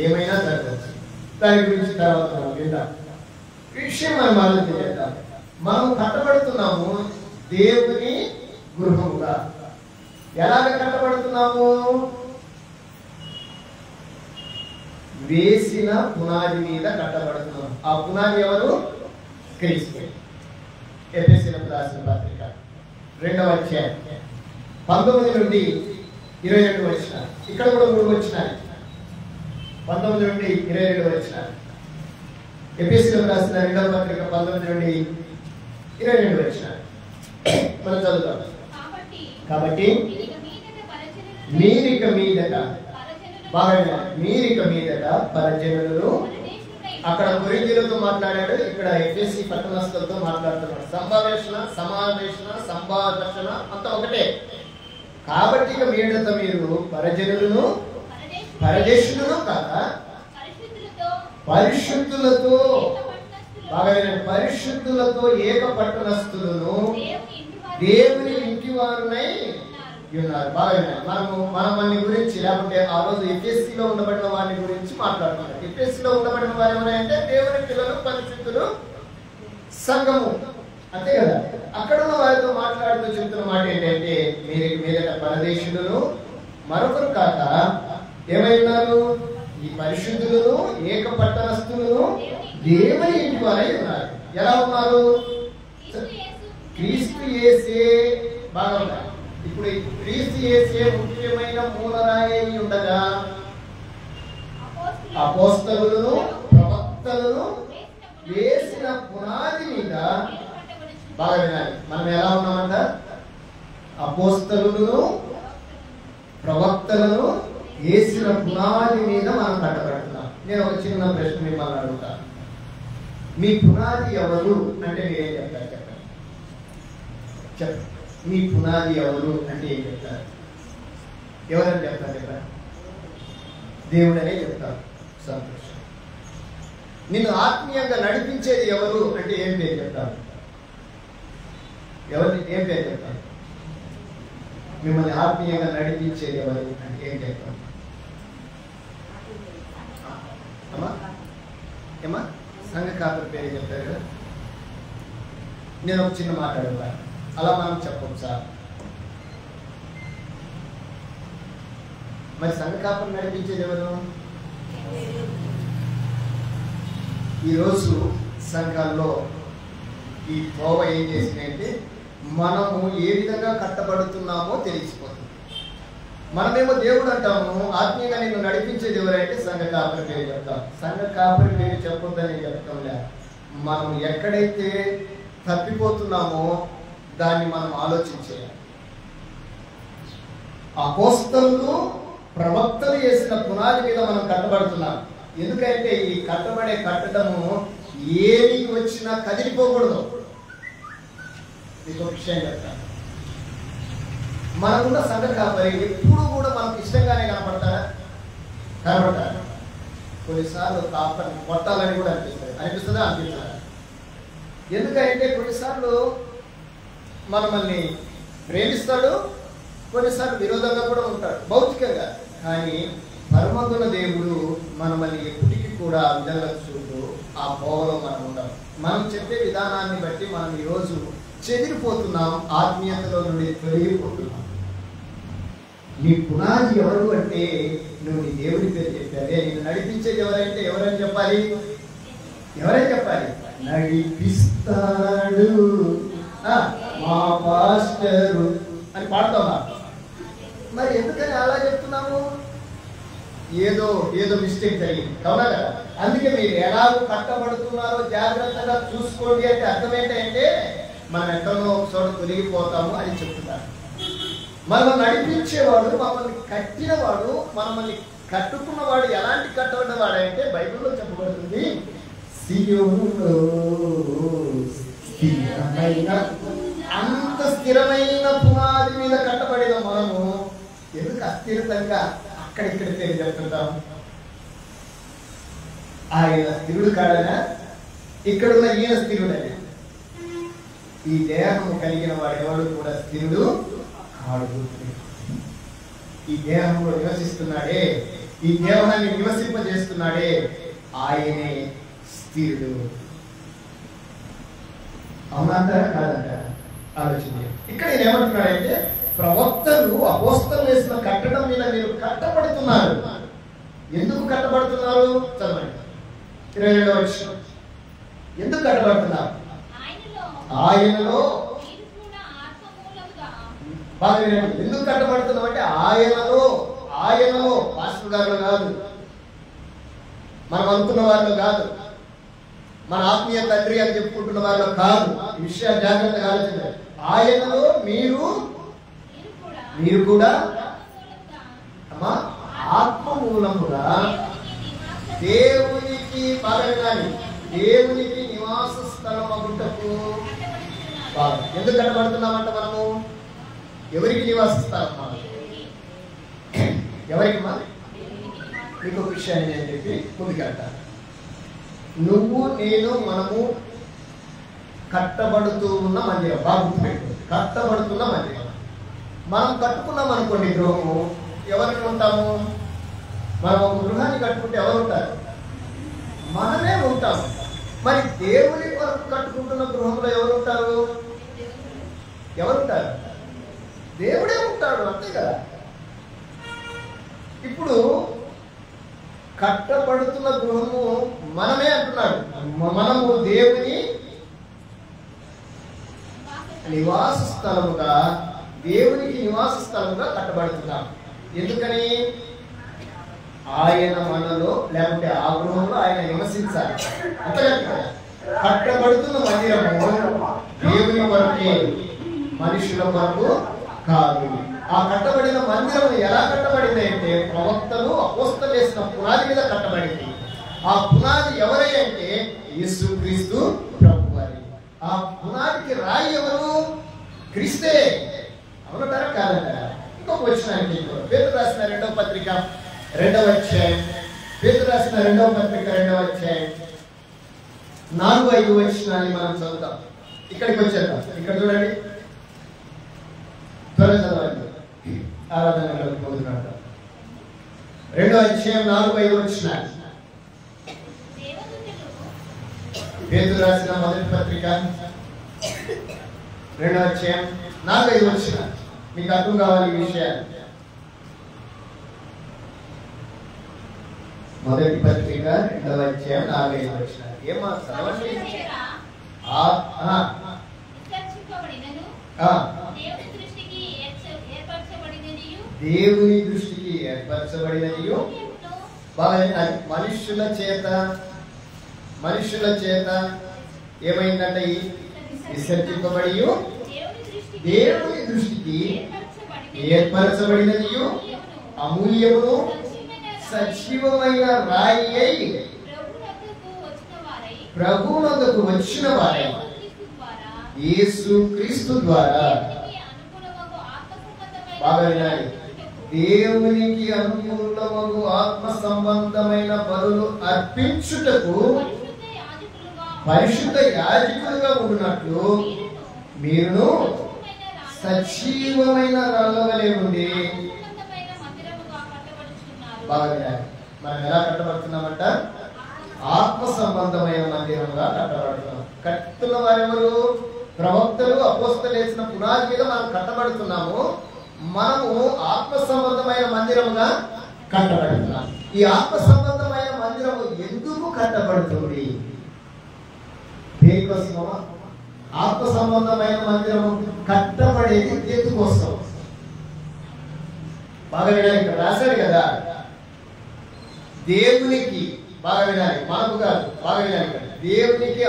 ఏమైనా జరగచ్చు. దాని గురించి తర్వాత మనం విందాం. విషయం మనం ఆలోచన చేద్దాం. మనం కట్టబడుతున్నాము దేవుని గృహముగా. ఎలాగ కట్టబడుతున్నాము? వేసిన పునాది మీద కట్టబడుతున్నాము. ఆ పునాది ఎవరు? క్రీస్తు. ఎఫెసీయులకు రాసిన పత్రిక 2వ అధ్యాయం 19 నుండి 22 వచనాలు. ఇక్కడ కూడా 3 వచనాలు. 19 నుండి 22 వచనాలు. ఎఫెసీయులకు రాసిన 2వ పత్రిక 19 నుండి 22 వచనాలు మనం చదువుతాం. కాబట్టి మీరిక మీదట పరజనులను, అక్కడ కొరింథీయులతో మాట్లాడాడు, ఇక్కడ ఎఫెసీ పట్టణస్థులతో మాట్లాడుతున్నాడు. సంభాషణ అంతా ఒకటే. కాబట్టి ఇక మీదట మీరు పరజనులను, పరదేశులను కాదా, పరిశుద్ధులతో, బాగా పరిశుద్ధులతో ఏక పట్టణస్థులను, దేవుని ఇంటి వారునై ఉన్నారు. బాగా మనం మన గురించి, లేకుంటే ఆ రోజు ఎఫెసీలో ఉండబడిన వారి గురించి మాట్లాడుతున్నారు. ఎఫెసీలో ఉండబడిన వారు ఎవరంటే దేవుని పిల్లలు, పరిశుద్ధులు, సంఘము, అంతే కదా. అక్కడ ఉన్న వారితో మాట్లాడుతూ చెప్తున్న మాట ఏంటంటే, మీరు మీదట పరదేశులను, మరొకరు కాక ఏమైనారు, ఈ పరిశుద్ధులను, ఏక పట్టణస్థులను, దేవుని ఇంటి వారై ఉన్నారు. ఎలా ఉన్నారు? క్రీస్తు యేసే, బాగా ఉన్నారు. ఇప్పుడు క్రీస్తు యేసే ముఖ్యమైన మూలరాయి ఉండగా అపోస్తలులను, ప్రవక్తలను వేసిన పునాది మీద, బాగా వినాలి, మనం ఎలా ఉన్నామంట? అపోస్తలులను, ప్రవక్తలను వేసిన పునాది మీద మనం కట్టబడుతున్నాం. నేను ఒక చిన్న ప్రశ్న మిమ్మల్ని అడుగుతాను. మీ పునాది ఎవరు అంటే మీరేం చెప్తారు? చెప్పండి. మీ పునాది ఎవరు అంటే ఏం చెప్తారు? ఎవరని చెప్తారు? చెప్పండి. దేవుడనే చెప్తారు. సంతోషం. నిన్ను ఆత్మీయంగా నడిపించేది ఎవరు అంటే ఏం పేరు చెప్తారు? ఎవరిని ఏం పేరు చెప్తారు? మిమ్మల్ని ఆత్మీయంగా నడిపించేది ఎవరు అంటే ఏం చెప్తారు? ఏమా సంఘ కాపరి పేరు చెప్తారు కదా. నేను ఒక చిన్న మాట అడుగుతాను, అలా మనం చెప్పం సార్. మరి సంఘ కాపరి నడిపించేది ఎవరు? ఈరోజు సంఘాల్లో ఈ త్రోవ ఏం చేసిందంటే, మనము ఏ విధంగా కట్టబడుతున్నామో తెలిసిపోతుంది. మనమేమో దేవుడు అంటాము, ఆత్మీయంగా నిన్ను నడిపించేది ఎవరంటే సంఘ కాపరి పేరు చెప్తాం. సంఘ కాపరి పేరు చెప్పొద్దని చెప్తాంలే. మనం ఎక్కడైతే తప్పిపోతున్నామో దాన్ని మనం ఆలోచించేయాలి. అపోస్తలులు, ప్రవక్తలు వేసిన పునాది మీద మనం కట్టబడుతున్నాం. ఎందుకంటే ఈ కట్టడము ఏమి వచ్చినా కదిలిపోకూడదు. మీకు ఒక విషయం చెప్తాను. మనకున్న సంఘ కాపరి ఎప్పుడు కూడా మనకు ఇష్టంగానే కనపడతారా? కనపడతారా? కొన్నిసార్లు కాపరిని కొట్టాలని కూడా అనిపిస్తుందా? అనిపిస్తుందా? ఎందుకంటే కొన్నిసార్లు మనల్ని ప్రేమిస్తాడు, కొన్నిసార్లు విరోధంగా కూడా ఉంటాడు భౌతికంగా. కానీ పరమందున దేవుడు మనల్ని ఎప్పటికీ కూడా ఆ విధంగా చూడు, ఆ పోవలో మనం ఉంటాం. మనం చెప్పే విధానాన్ని బట్టి మనం ఈరోజు చెదిరిపోతున్నాం, ఆత్మీయతలో నుండి తొలగిపోతున్నాం. నీ పునాది ఎవరు అంటే నువ్వు నీ దేవుడి పేరు చెప్పావే. నేను నడిపించేది ఎవరంటే ఎవరని చెప్పాలి? ఎవరని చెప్పాలి? నడిపిస్తాడు మా పాస్టరు అని పాడతామా? మరి ఎందుకని అలా చెప్తున్నాము? ఏదో మిస్టేక్ జరిగింది, అవునా కదా? అందుకే మీరు ఎలాగో కట్టబడుతున్నారో జాగ్రత్తగా చూసుకోండి అంటే అర్థం ఏంటంటే మనం ఎక్కడో ఒక చోట తొలగిపోతాము అని చెప్తున్నారు. మనం నడిపించేవాడు, మమ్మల్ని కట్టినవాడు, మనల్ని కట్టుకున్నవాడు ఎలాంటి కట్టబడ్డవాడు అంటే బైబిల్లో చెప్పబడుతుంది, సియోనులో స్థిరమైన, అంత స్థిరమైన పునాది మీద కట్టబడిన మనము ఎందుకు అస్థిరంగా అక్కడిక్కడ పేరు చెప్తుంటాం? ఆయన స్థిరుడు కాడనా? ఇక్కడున్న ఈయన స్థిరుడనే. ఈ దేహము కలిగిన వాడు ఎవరు కూడా స్థిరుడు కాడు. ఈ దేహంలో నివసిస్తున్నాడే, ఈ దేహాన్ని నివసింపజేస్తున్నాడే, ఆయనే స్థిరుడు. అవునంటారా కాదంటారా? ఆలోచన. ఇక్కడ నేను ఏమంటున్నాడంటే, ప్రవక్తలు, అపోస్తలు వేసిన కట్టడం మీద మీరు కట్టబడుతున్నారు. ఎందుకు కట్టబడుతున్నారు? చదవండి 22వ వచనం. ఎందుకు కట్టబడుతున్నారు? ఆయనలో బాగా ఎందుకు కట్టబడుతున్నాం అంటే ఆయనలో పాస్టర్ గారు కాదు, మనం అనుకున్న వారిలో కాదు, మన ఆత్మీయ తండ్రి అని చెప్పుకుంటున్న వారిలో కాదు. ఈ విషయాలు జాగ్రత్తగా ఆలోచించాలి. ఆయనలో మీరు కూడా అమ్మా ఆత్మ మూలముగా దేవునికి దేవునికి నివాస స్థలం అగుటకు. ఎందుకు కట్టబడుతున్నామంట మనము? ఎవరికి నివాస స్థలం? ఎవరికి? మీకు ఒక విషయాన్ని నేను చెప్పి ముందుకెళ్తాను. నువ్వు నేను మనము కట్టబడుతూ ఉన్న మందిరం. బాగా గుర్తుపెట్టు, కట్టబడుతున్న మందిరం. మనం కట్టుకున్నాం అనుకోండి గృహము, ఎవరికి ఉంటాము? మనం ఒక గృహాన్ని కట్టుకుంటే ఎవరు ఉంటారు? మనమే ఉంటాము. మరి దేవుని కొరకు కట్టుకుంటున్న గృహంలో ఎవరు ఉంటారు? ఎవరుంటారు? దేవుడే ఉంటాడు, అంతే కదా. ఇప్పుడు కట్టబడుతున్న గృహము మనమే అంటున్నాడు. మనము దేవుని నివాస స్థలముగా, దేవునికి నివాస స్థలముగా కట్టబడుతున్నాం. ఎందుకని? ఆయన మనలో, లేకుంటే ఆ గృహంలో ఆయన నివసించాలి. అంతేగా కట్టబడుతున్న మందిరము దేవుని కొరకే, మనుషుల కొరకు కాదు. ఆ కట్టబడిన మందిరం ఎలా కట్టబడింది అంటే ప్రవక్తలు అపోస్తలు వేసిన పునాది మీద కట్టబడింది. ఆ పునాది ఎవరై అంటే యేసుక్రీస్తు ప్రభువారి. ఆ పునాదికి రాయి ఎవరు? క్రీస్తే. అవునంటారా కాదంటారా? ఇంకొక వచనానికి పేతురు రాసిన 2వ పత్రిక 2వ అధ్యాయం, పేతురు రాసిన 2వ పత్రిక 2వ అధ్యాయం 4-5 వచనాన్ని మనం చదువుతాం. ఇక్కడికి వచ్చేద్దాం. ఇక్కడ చూడండి, త్వరగా చదవండి. ఆరాధనలోకి పోతున్నాం. 2వ అధ్యాయం 4-5 వచనాలు. పేతురు రాసిన మొదటి పత్రిక 2వ అధ్యాయం 4-5 వచనాలు. మీకు అర్థం కావాలి ఈ విషయాలు. మొదటి పత్రిక 2వ అధ్యాయం 4-5 వచనాలు. ఏమా చదవండి. దేవుని దృష్టికి ఏర్పరచబడినదియు మనుషుల చేత ఏమైందంటే విసర్జింపబడి దేవుని దృష్టికి ఏర్పరచబడినదియు అమూల్యమును సజీవమైన రాయి అయి ప్రభువునొద్దకు వచ్చిన వారై యేసుక్రీస్తు ద్వారా బాగా వినాలి, దేవునికి అనుకూలమగు ఆత్మ సంబంధమైన బలులు అర్పించుటకు పరిశుద్ధ యాజకులుగా ఉన్నట్లు మీరును సజీవమైన రాళ్ళవలే ఉండి. బాగా వినాలి, మనం ఎలా కట్టబడుతున్నామంట? ఆత్మ సంబంధమైన మందిరంగా కట్టబడుతున్నాం. కట్టుతున్న వారెవరు? ప్రవక్తలు అపోస్తలు వేసిన పునాది మీద మనం కట్టబడుతున్నాము. మనము ఆత్మ సంబంధమైన మందిరముగా కట్టబడుతున్నాం. ఈ ఆత్మ సంబంధమైన మందిరము ఎందుకు కట్టబడుతుంది? దేనికోసమా? ఆత్మ సంబంధమైన మందిరము కట్టబడేది దేనికోసం? బాగా వినాలి, ఇక్కడ రాశాడు కదా, దేవునికి, బాగా వినాలి, మనకు కాదు, బాగా వినాలి, దేవునికి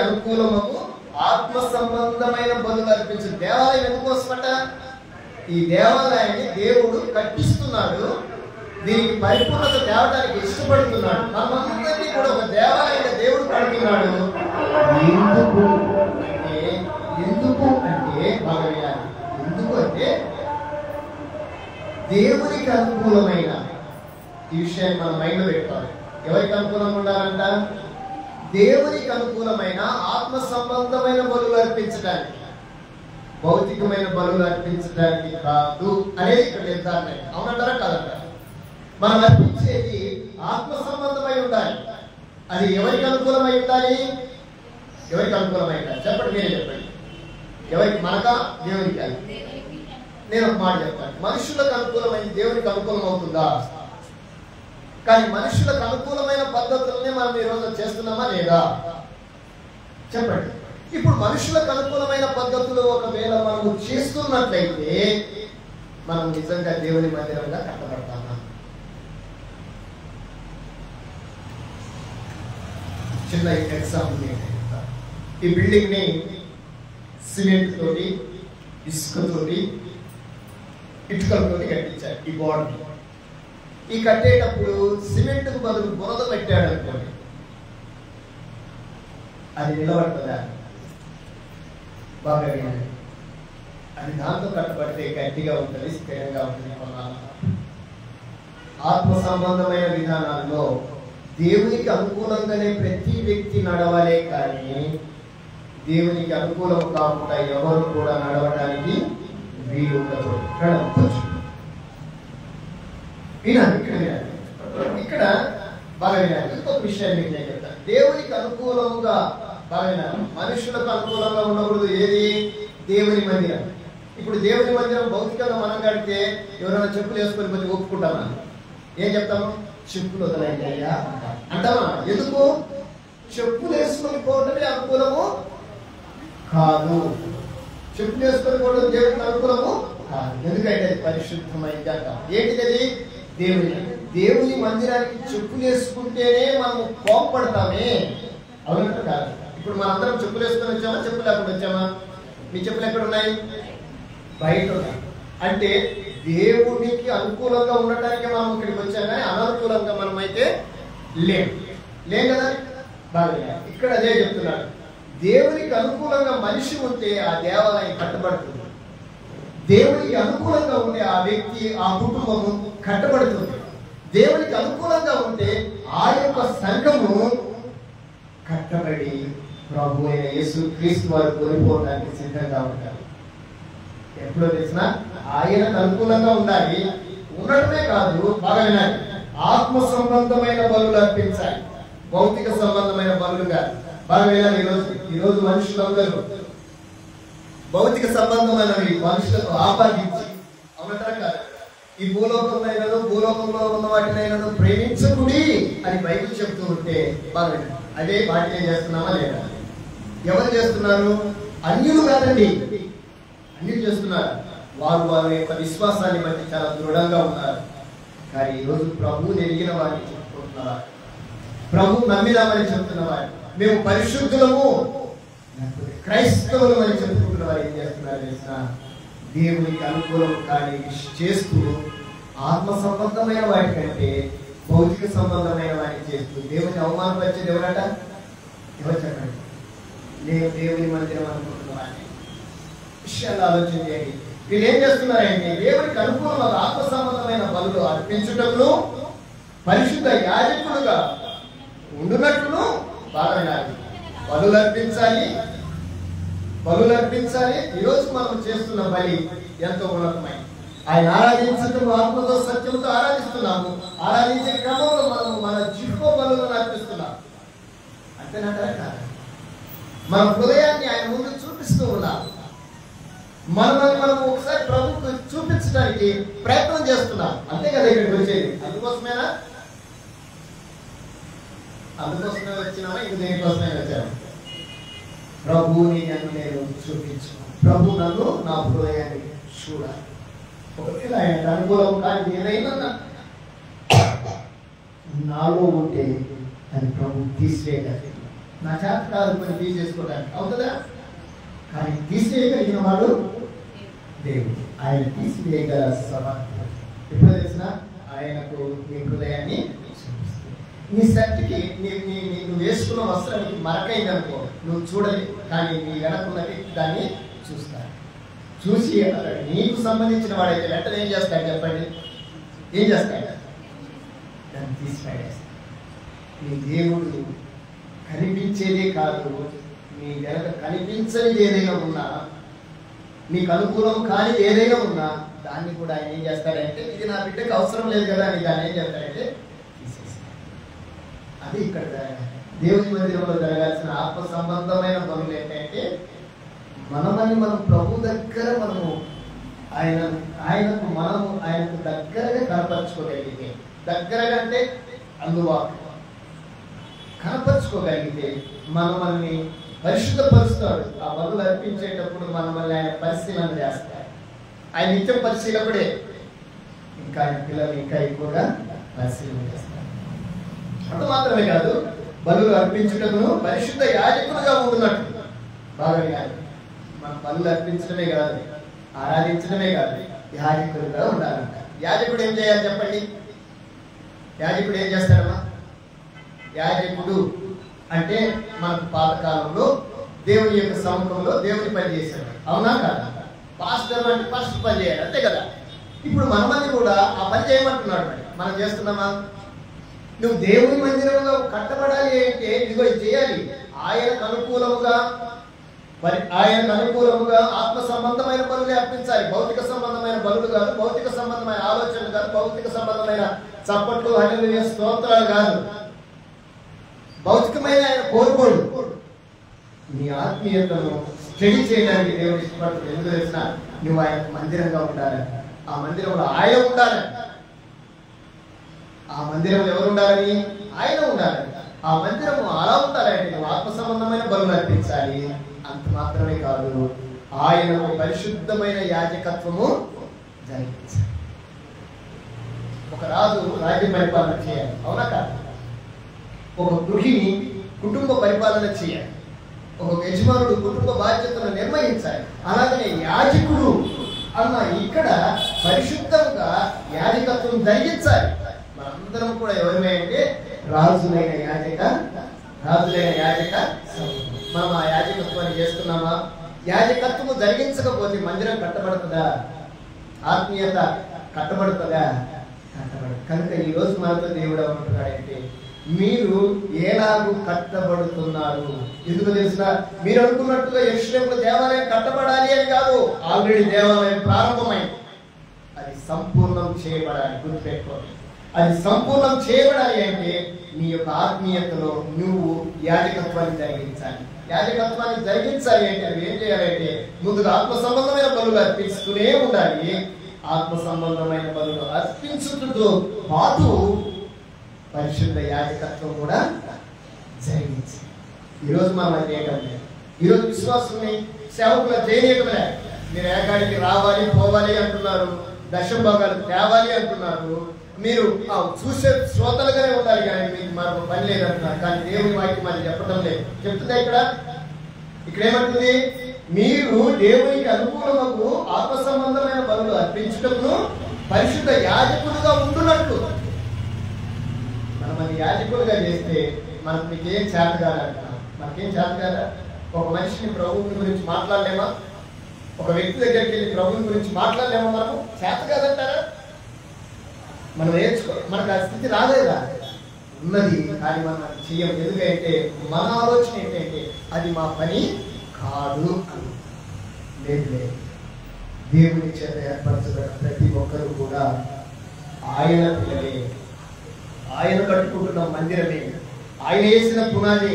అనుకూలమగు ఆత్మ సంబంధమైన బలులు అర్పించు. దేవాలయం ఎందుకోసమట? ఈ దేవాలయాన్ని దేవుడు కట్టిస్తున్నాడు, దీనికి పరిపూర్ణత తేవడానికి ఇష్టపడుతున్నాడు. మనమందరినీ కూడా ఒక దేవాలయంగా దేవుడు కడుతున్నాడు. ఎందుకు అంటే బాగా వినాలి, ఎందుకు అంటే దేవునికి అనుకూలమైన, ఈ విషయాన్ని మనం మైండ్ లో పెట్టుకోవాలి. ఎవరికి అనుకూలంగా ఉండాలంట? దేవునికి అనుకూలమైన ఆత్మ సంబంధమైన బలులు అర్పించడానికి, భౌతికమైన బలులు అర్పించడానికి కాదు అనేది ఇక్కడ నిర్ధారణ. అవునంటారా కాదంటారా? మనం అర్పించేది ఆత్మ సంబంధమై ఉండాలి. అది ఎవరికి అనుకూలమై ఉండాలి? ఎవరికి అనుకూలమై ఉండాలి? చెప్పండి, మీరే చెప్పండి. ఎవరికి? మనకా దేవునికి? నేను ఒక మాట చెప్తాను, మనుషులకు అనుకూలమైన దేవునికి అనుకూలం అవుతుందా? కానీ మనుషులకు అనుకూలమైన పద్ధతులనే మనం ఈ రోజు చేస్తున్నామా లేదా? చెప్పండి. ఇప్పుడు మనుషులకు అనుకూలమైన పద్ధతులు ఒకవేళ మనము చేస్తున్నట్లయితే మనం నిజంగా దేవుని మందిరంగా కట్టబడతామా? చిన్న ఎగ్జాంపుల్ ఏంటంటే, ఈ బిల్డింగ్ ని సిమెంట్ తోటి, ఇసుకతోటి, ఇటుకలతోటి కట్టించారు. ఈ గోడని ఈ కట్టేటప్పుడు సిమెంట్కు బదులు బురద పెట్టాడు అనుకోండి, అది నిలబడుతుందా? బాగా వినండి. అది దాంతో కట్టబడితే గట్టిగా ఉంటుంది, స్థిరంగా ఉంటుంది. ఆత్మ సంబంధమైన విధానాల్లో దేవునికి అనుకూలంగానే ప్రతి వ్యక్తి నడవాలే కానీ దేవునికి అనుకూలం కాకుండా ఎవరు కూడా నడవడానికి వీలు ఉండదు. ఇక్కడ బాగా వినాలి. ఇంకొక విషయాన్ని మీకు నేను చెప్తాను. దేవునికి అనుకూలంగా బాగా వినాలి. మనుషులకు అనుకూలంగా ఉండకూడదు. ఏది? దేవుని మందిరం. ఇప్పుడు దేవుని మందిరం భౌతికంగా మనం కడితే ఎవరైనా చెప్పులు వేసుకొని కొంచెం ఒప్పుకుంటామా? ఏం చెప్తాము? చెప్పులు వదలండి అయ్యా అంటామా? ఎందుకు? చెప్పులు వేసుకొని పోవటమే అనుకూలము కాదు. చెప్పులు వేసుకొని పోవడం దేవునికి అనుకూలము కాదు. ఎందుకంటే అది పరిశుద్ధమైంది అంటాం. ఏంటిది? దేవుని మందిరానికి చెప్పులు వేసుకుంటేనే మనం కోపపడతామే. అవునంట కాదు. ఇప్పుడు మనందరం చెప్పులు వేసుకొని వచ్చామా? చెప్పులు లేకుండా వచ్చామా? మీ చెప్పులు ఎక్కడ ఉన్నాయి? బయట ఉన్నాయి. అంటే దేవునికి అనుకూలంగా ఉండటానికి మనం ఇక్కడికి వచ్చాం, కానీ అననుకూలంగా మనం అయితే లేం కదా. బాగా ఇక్కడ అదే చెప్తున్నాడు. దేవునికి అనుకూలంగా మనిషి ఉంటే ఆ దేవాలయం కట్టబడుతుంది. దేవునికి అనుకూలంగా ఉంటే ఆ వ్యక్తి, ఆ కుటుంబము కట్టబడుతుంది. దేవునికి అనుకూలంగా ఉంటే ఆ యొక్క సంఘము కట్టబడి ప్రభు అయిన యేసు క్రీస్తు వారు కొనిపోవడానికి సిద్ధంగా ఉంటారు. ఎప్పుడో తెలిసిన ఆయనకు అనుకూలంగా ఉండాలి. ఉండటమే కాదు, బాగా వినాలి, ఆత్మ సంబంధమైన బలులు అర్పించాలి, భౌతిక సంబంధమైన బలులుగా. బాగా వినాలి. ఈరోజు మనుషులందరూ భౌతిక సంబంధమైనవి మనుషులకు ఆపాదించి, అవునంటారా కాదు, ఈ భూలోకంలో ఉన్న వాటినైనా ప్రేమించకుడి అని బైబిల్ చెప్తూ ఉంటే బాగా వినాలి. అదే వాటిని చేస్తున్నామా లేదా? ఎవరు చేస్తున్నారు? అన్యులు కాదండి, అన్యులు చేస్తున్నారు. వారి యొక్క విశ్వాసాన్ని బట్టి చాలా దృఢంగా ఉన్నారు. కానీ ఈరోజు ప్రభువుని ఎరిగిన వారిని చెప్పుకుంటున్నారు, ప్రభు నమ్మినామని చెప్తున్నవారు, మేము పరిశుద్ధులము క్రైస్తవులు అని చెప్పుకుంటున్న వారు ఏం చేస్తున్నారు తెలిసిన? దేవునికి అనుకూలం కానీ చేస్తూ ఆత్మ సంబంధమైన వాటి కంటే భౌతిక సంబంధమైన వాటిని చేస్తూ దేవుని అవమానపరిచేది ఎవరట? ఎవరు చెప్పండి? నేను దేవుని మందిరం అనుకుంటున్న వాడిని. విషయాలు ఆలోచన చేయండి. వీళ్ళు ఏం చేస్తున్నారంటే దేవునికి అనుకూలంగా ఆత్మ సంబంధమైన బలులు అర్పించుటకును పరిశుద్ధ యాజకులుగా ఉండునట్లును బాగా వినాలి. బలులు అర్పించాలి. ఈరోజు మనం చేస్తున్న బలి ఎంతో ఉన్నతమైన, ఆయన ఆరాధించటం ఆత్మతో సత్యంతో ఆరాధిస్తున్నాము. ఆరాధించే క్రమంలో మనము మన జిహ్వ బలులను అర్పిస్తున్నాం. అంతేనంటారా కాదు? మన హృదయాన్ని ఆయన ముందు చూపిస్తూ ఉన్నాం. మనల్ని మనం ఒకసారి ప్రభుకు చూపించడానికి ప్రయత్నం చేస్తున్నాం. అంతే కదా ఇక్కడికి వచ్చేది. అందుకోసమే వచ్చినామా? ఇంక దేనికోసమే వచ్చాము? ప్రభువుని నేను చూపించు, ప్రభు నన్ను నా హృదయాన్ని చూడాలి. ఒకవేళ ఆయన అనుకూలం కానీ ఏదైనా నాలో ఉంటే అది ప్రభు తీసివేయగలి. నా చేత కాదు కొన్ని తీసేసుకోవడానికి, అవుతుందా? కానీ తీసివేయగలిగిన వాడు దేవుడు. ఆయన తీసివేయగల సమర్థుడు. ఎప్పుడు తెలిసిన ఆయనకు నీ హృదయాన్ని నీ శక్తికి నువ్వు వేసుకున్న వస్త్రానికి మరకైంది అనుకో, నువ్వు చూడలే, కానీ నీ వెనకున్నది దాన్ని చూస్తాడు. చూసి నీకు సంబంధించిన వాడైతే వెంటనే ఏం చేస్తాడు చెప్పండి? ఏం చేస్తాడు? దాన్ని తీసి పడేస్తాడు. నీ దేవుడు కనిపించేదే కాదు, నీ వెనక కనిపించనిది ఏదైనా ఉన్నా, నీకు అనుకూలం కానీ ఏదైనా ఉన్నా దాన్ని కూడా ఆయన ఏం చేస్తాడంటే, ఇది నా బిడ్డకు అవసరం లేదు కదా అని దాన్ని ఏం చేస్తాడంటే తీసేస్తాడు. అది ఇక్కడ దేవుని మందిరంలో జరగాల్సిన ఆత్మ సంబంధమైన పనులు ఏంటంటే, మనం ప్రభు దగ్గర మనము ఆయనకు దగ్గరగా కనపరచుకోగలిగితే, దగ్గరగా అంటే అందుబాటు కనపరచుకో అర్పించుకోగలిగితే మనల్ని పరిశుద్ధపరుస్తాడు. ఆ బలులు అర్పించేటప్పుడు మనల్ని ఆయన పరిశీలన చేస్తాడు. ఆయన నిత్యం పరిశీలకుడే, ఇంకా ఆయన పిల్లలు ఇంకా ఎక్కువగా పరిశీలన చేస్తారు. అంత మాత్రమే కాదు, బలులు అర్పించుటకును పరిశుద్ధ యాజకులుగా ఉంటున్నట్టు. బాగా కాదు, మనం బలులు అర్పించడమే కాదు, ఆరాధించడమే కాదు, యాజకులుగా ఉండాలంట. యాజకుడు ఏం చేయాలి చెప్పండి? యాజకుడు ఏం చేస్తాడమ్మా? యాజకుడు అంటే మనకు పాతకాలంలో దేవుని యొక్క సముఖంలో దేవుని పని చేశాడు. అవునా కాదా? పాస్టర్ అంటే ఫస్ట్ పని చేయాలి, అంతే కదా. ఇప్పుడు మనమని కూడా ఆ పని చేయమంటున్నాడు. మనం చేస్తున్నామా? నువ్వు దేవుని మందిరంలో కట్టబడాలి అంటే ఇదిగో ఇది చేయాలి. ఆయనకు అనుకూలముగా ఆత్మ సంబంధమైన బలులు అర్పించాలి. భౌతిక సంబంధమైన బలులు కాదు, భౌతిక సంబంధమైన ఆలోచనలు కాదు, భౌతిక సంబంధమైన చప్పట్లు, హల్లెలూయా స్తోత్రాలు కాదు. భౌతికమైన ఆయన కోరుకోడు. నీ ఆత్మీయతను స్టడీ చేయడానికి దేవుడు ఇష్టపడుతుంది. ఎందుకు తెలిసిన? నువ్వు ఆయన మందిరంగా ఉండాలి. ఆ మందిరంలో ఆయన ఉండాలి. ఆ మందిరంలో ఎవరు ఉండాలని? ఆయన ఉండాలి. ఆ మందిరము అలా ఉండాలంటే నువ్వు ఆత్మ సంబంధమైన బలులు అర్పించాలి. అంత మాత్రమే కాదు, ఆయనకు పరిశుద్ధమైన యాజకత్వము జరిగించాలి. ఒక రాజు రాజ్య పరిపాలన చేయాలి, అవునా కాదు? ఒక గృహిణి కుటుంబ పరిపాలన చేయాలి. ఒక యజమానుడు కుటుంబ బాధ్యతను నిర్వహించాలి. అలాగనే యాజకుడు అన్న ఇక్కడ పరిశుద్ధంగా యాజకత్వం జరిగించాలి. మనందరం కూడా ఎవరమే అంటే రాజులైన యాజక మనం ఆ యాజకత్వాన్ని చేస్తున్నామా? యాజకత్వము జరిగించకపోతే మందిరం కట్టబడుతుందా? ఆత్మీయత కట్టబడుతుందా? కట్టబడదు. కనుక ఈ రోజు మనతో దేవుడు ఏమంటున్నాడంటే, మీరు ఎలాగూ కట్టబడుతున్నారు. ఎందుకు తెలిసిన? మీరు అనుకున్నట్టుగా యెరూషలేములో దేవాలయం కట్టబడాలి అని కాదు, ఆల్రెడీ దేవాలయం ప్రారంభమైంది. అది సంపూర్ణం చేయబడాలి. గుర్తుపెట్టుకోండి, అది సంపూర్ణం చేయబడాలి అంటే నీ యొక్క ఆత్మీయతలో నువ్వు యాజకత్వాన్ని జరిగించాలి. యాజకత్వాన్ని జరిగించాలి అంటే నువ్వు ఏం చేయాలంటే ముందుగా ఆత్మ సంబంధమైన బలులు అర్పిస్తూనే ఉండాలి. ఆత్మ సంబంధమైన బలులు అర్పించుటతో పాటు పరిశుద్ధ యాజకత్వం కూడా జరిగించాలి. ఈరోజు మనం అది చేయడం లేదు. ఈరోజు విశ్వాసుల్ని సేవకుల చేయనీయటమే. మీరు ఏకాడికి రావాలి పోవాలి అంటున్నారు, దశభాగాలు తేవాలి అంటున్నారు. మీరు చూసే శ్రోతలుగానే ఉండాలి, కానీ మీకు మరొక పని లేదంటున్నారు. కానీ దేవుని వాక్యం అది చెప్పడం లేదు. చెప్తుందా ఇక్కడ ఏమంటుంది? మీరు దేవునికి అనుకూలము ఆత్మ సంబంధమైన బలులు అర్పించుటకు పరిశుద్ధ యాజకులుగా ఉంటున్నట్లు. మనం అది యాజకులుగా చేస్తే మనకు మీకేం చేత కాదంటున్నాం. మనకేం చేత కాదా? ఒక మనిషిని ప్రభువుని గురించి మాట్లాడలేమా? ఒక వ్యక్తి దగ్గరికి వెళ్ళి ప్రభువుని గురించి మాట్లాడలేమా? మనము చేత కాదంటారా? మనం నేర్చుకో, మనకు ఆ స్థితి రాలేదా? ఉన్నది, కానీ మనం అది చెయ్యం. ఎందుకంటే మన ఆలోచన ఏంటంటే అది మా పని కాదు అని. లేదు, దేవుని చేత ఏర్పరచబడిన ప్రతి ఒక్కరు కూడా ఆయన పిల్లలే. ఆయన కట్టుకుంటున్న మందిరమే, ఆయన వేసిన పునాది,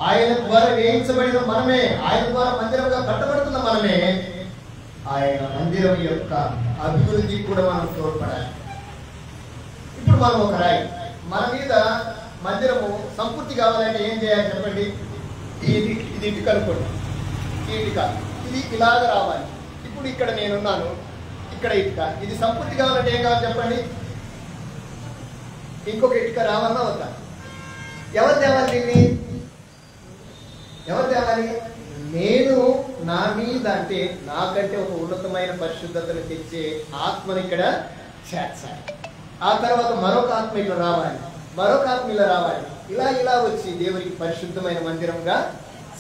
ఆయన ద్వారా వేయించబడిన మనమే, ఆయన ద్వారా మందిరంగా కట్టబడుతున్న మనమే. ఆయన మందిరం యొక్క అభివృద్ధికి కూడా మనం తోడ్పడాలి. ఇప్పుడు మనం ఒక రాయి, మన మీద మందిరము సంపూర్తి కావాలంటే ఏం చేయాలి చెప్పండి? ఇది ఇటుక అనుకోండి, ఈ ఇటుక ఇది ఇలాగ రావాలి. ఇప్పుడు ఇక్కడ నేనున్నాను, ఇక్కడ ఇటుక, ఇది సంపూర్తి కావాలంటే ఏం కావాలి చెప్పండి? ఇంకొక ఇటుక రావాలన్నా వద్దా? ఎవరు తేవాలి దీన్ని? ఎవరు తేవాలి? నేను నా మీద, అంటే నాకంటే ఒక ఉన్నతమైన పరిశుద్ధతను తెచ్చే ఆత్మను ఇక్కడ చేర్చాలి. ఆ తర్వాత మరొక ఆత్మ ఇలా రావాలి, మరొక ఆత్మ ఇలా రావాలి. ఇలా వచ్చి దేవునికి పరిశుద్ధమైన మందిరంగా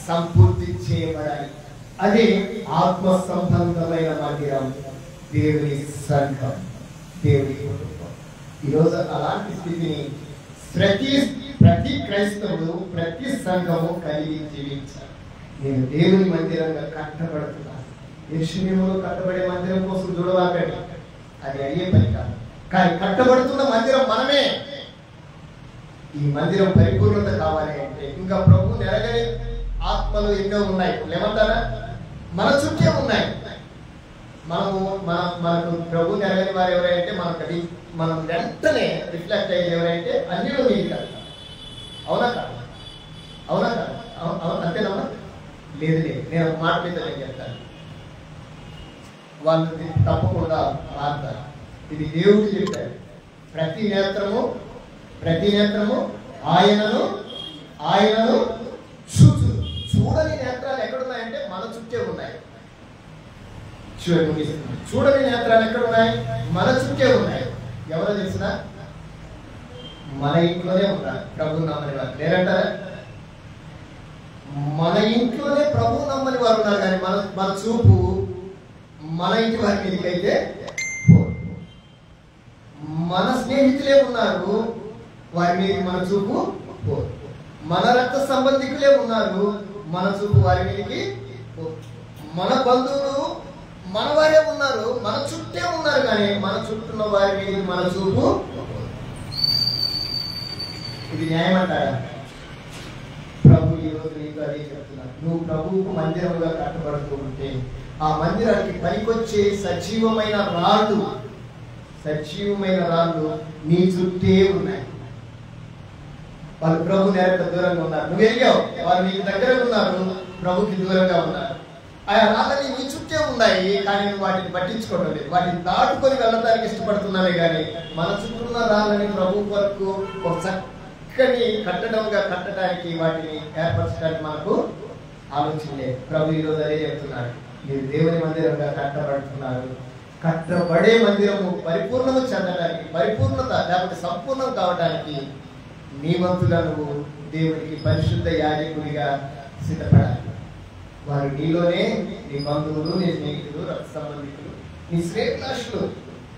సంపూర్తి చేయబడాలి. అది ఆత్మ సంబంధమైన మందిరం, దేవుని సంఘం, దేవుని కుటుంబం. ఈరోజు అలాంటి స్థితిని ప్రతి క్రైస్తవుడు, ప్రతి సంఘము కలిగి జీవించాలి. నేను దేవుని మందిరంగా కట్టబడుతున్నాను. యెరూషలేములో కట్టబడే మందిరం కోసం చూడవాకండి, అది అయ్యే పని కాదు. కానీ కట్టబడుతున్న మందిరం మనమే. ఈ మందిరం పరిపూర్ణత కావాలి అంటే ఇంకా ప్రభు నెరగని ఆత్మలు ఎన్నో ఉన్నాయి. ఏమంటారా? మన చుట్టే ఉన్నాయి. మనకు ప్రభు నెరగని వారు ఎవరైతే మనం వెంటనే రిఫ్లెక్ట్ అయ్యేది ఎవరైతే అన్యులు మీరు కాదు. అవునా కాదు? అవునా కాదు? అంతేనమ్మా? లేదు లేదు, నేను ఒక మాట మీద నేను చెప్తాను. వాళ్ళు తప్పకుండా మారుతారు. ఇది దేవుడు చెప్పాడు. ప్రతి నేత్రము ఆయనను చూడని నేత్రాలు ఎక్కడున్నాయంటే మన చుట్టే ఉన్నాయి. చూడని నేత్రాలు ఎక్కడున్నాయి? మన చుట్టే ఉన్నాయి. ఎవరో తెలిసినా మన ఇంట్లోనే ఉన్నారు ప్రభు నమ్మని వారు. లేరంటారా? మన ఇంట్లోనే ప్రభు నమ్మని వారు ఉన్నారు, కానీ మన చూపు మన ఇంటి వారి మీదకైతే మన స్నేహితులే ఉన్నారు, వారి మీద మన చూపు పోదు. మన రక్త సంబంధికులే ఉన్నారు, మన చూపు వారి మీదకి పోదు. మన బంధువులు మన వారే ఉన్నారు, మన చుట్టే ఉన్నారు, కానీ మన చుట్టూన్న వారి మీద మన చూపు. ఇది న్యాయం అంటారా? ప్రభు ఈరోజు నీకు అదే చెప్తున్నారు. నువ్వు ప్రభువుకు మందిరముగా కట్టబడుతూ ఉంటే ఆ మందిరానికి పనికొచ్చే సజీవమైన రాళ్ళు నీ చుట్టే ఉన్నాయి. వాళ్ళు ప్రభు నేరక దూరంగా ఉన్నారు, నువ్వు ఎరిగావు. వాళ్ళు నీకు దగ్గర ఉన్నారు, ప్రభుకి దూరంగా ఉన్నారు. ఆయా రాళ్ళని నీ చుట్టే ఉన్నాయి, కానీ నువ్వు వాటిని పట్టించుకోవడం లేదు. వాటిని దాటుకొని వెళ్ళడానికి ఇష్టపడుతున్నావే కానీ మన చుట్టూ ఉన్న రాళ్ళని ప్రభు వరకు ఒక చక్కని కట్టడానికి వాటిని ఏర్పరచడానికి మనకు ఆలోచన లేదు. ప్రభు ఈరోజు అదే చెప్తున్నాడు. మీరు దేవుని మందిరంగా కట్టబడుతున్నారు. కట్టబడే మందిరము పరిపూర్ణము చెందడానికి, పరిపూర్ణత లేకపోతే సంపూర్ణం కావడానికి నీ వంతుగా నువ్వు దేవునికి పరిశుద్ధ యాజకుడిగా సిద్ధపడాలి. వారు నీలోనే నీ బంధువులు, నీ స్నేహితులు, రక్త సంబంధికులు, నీ శ్రేయభిలాషులు,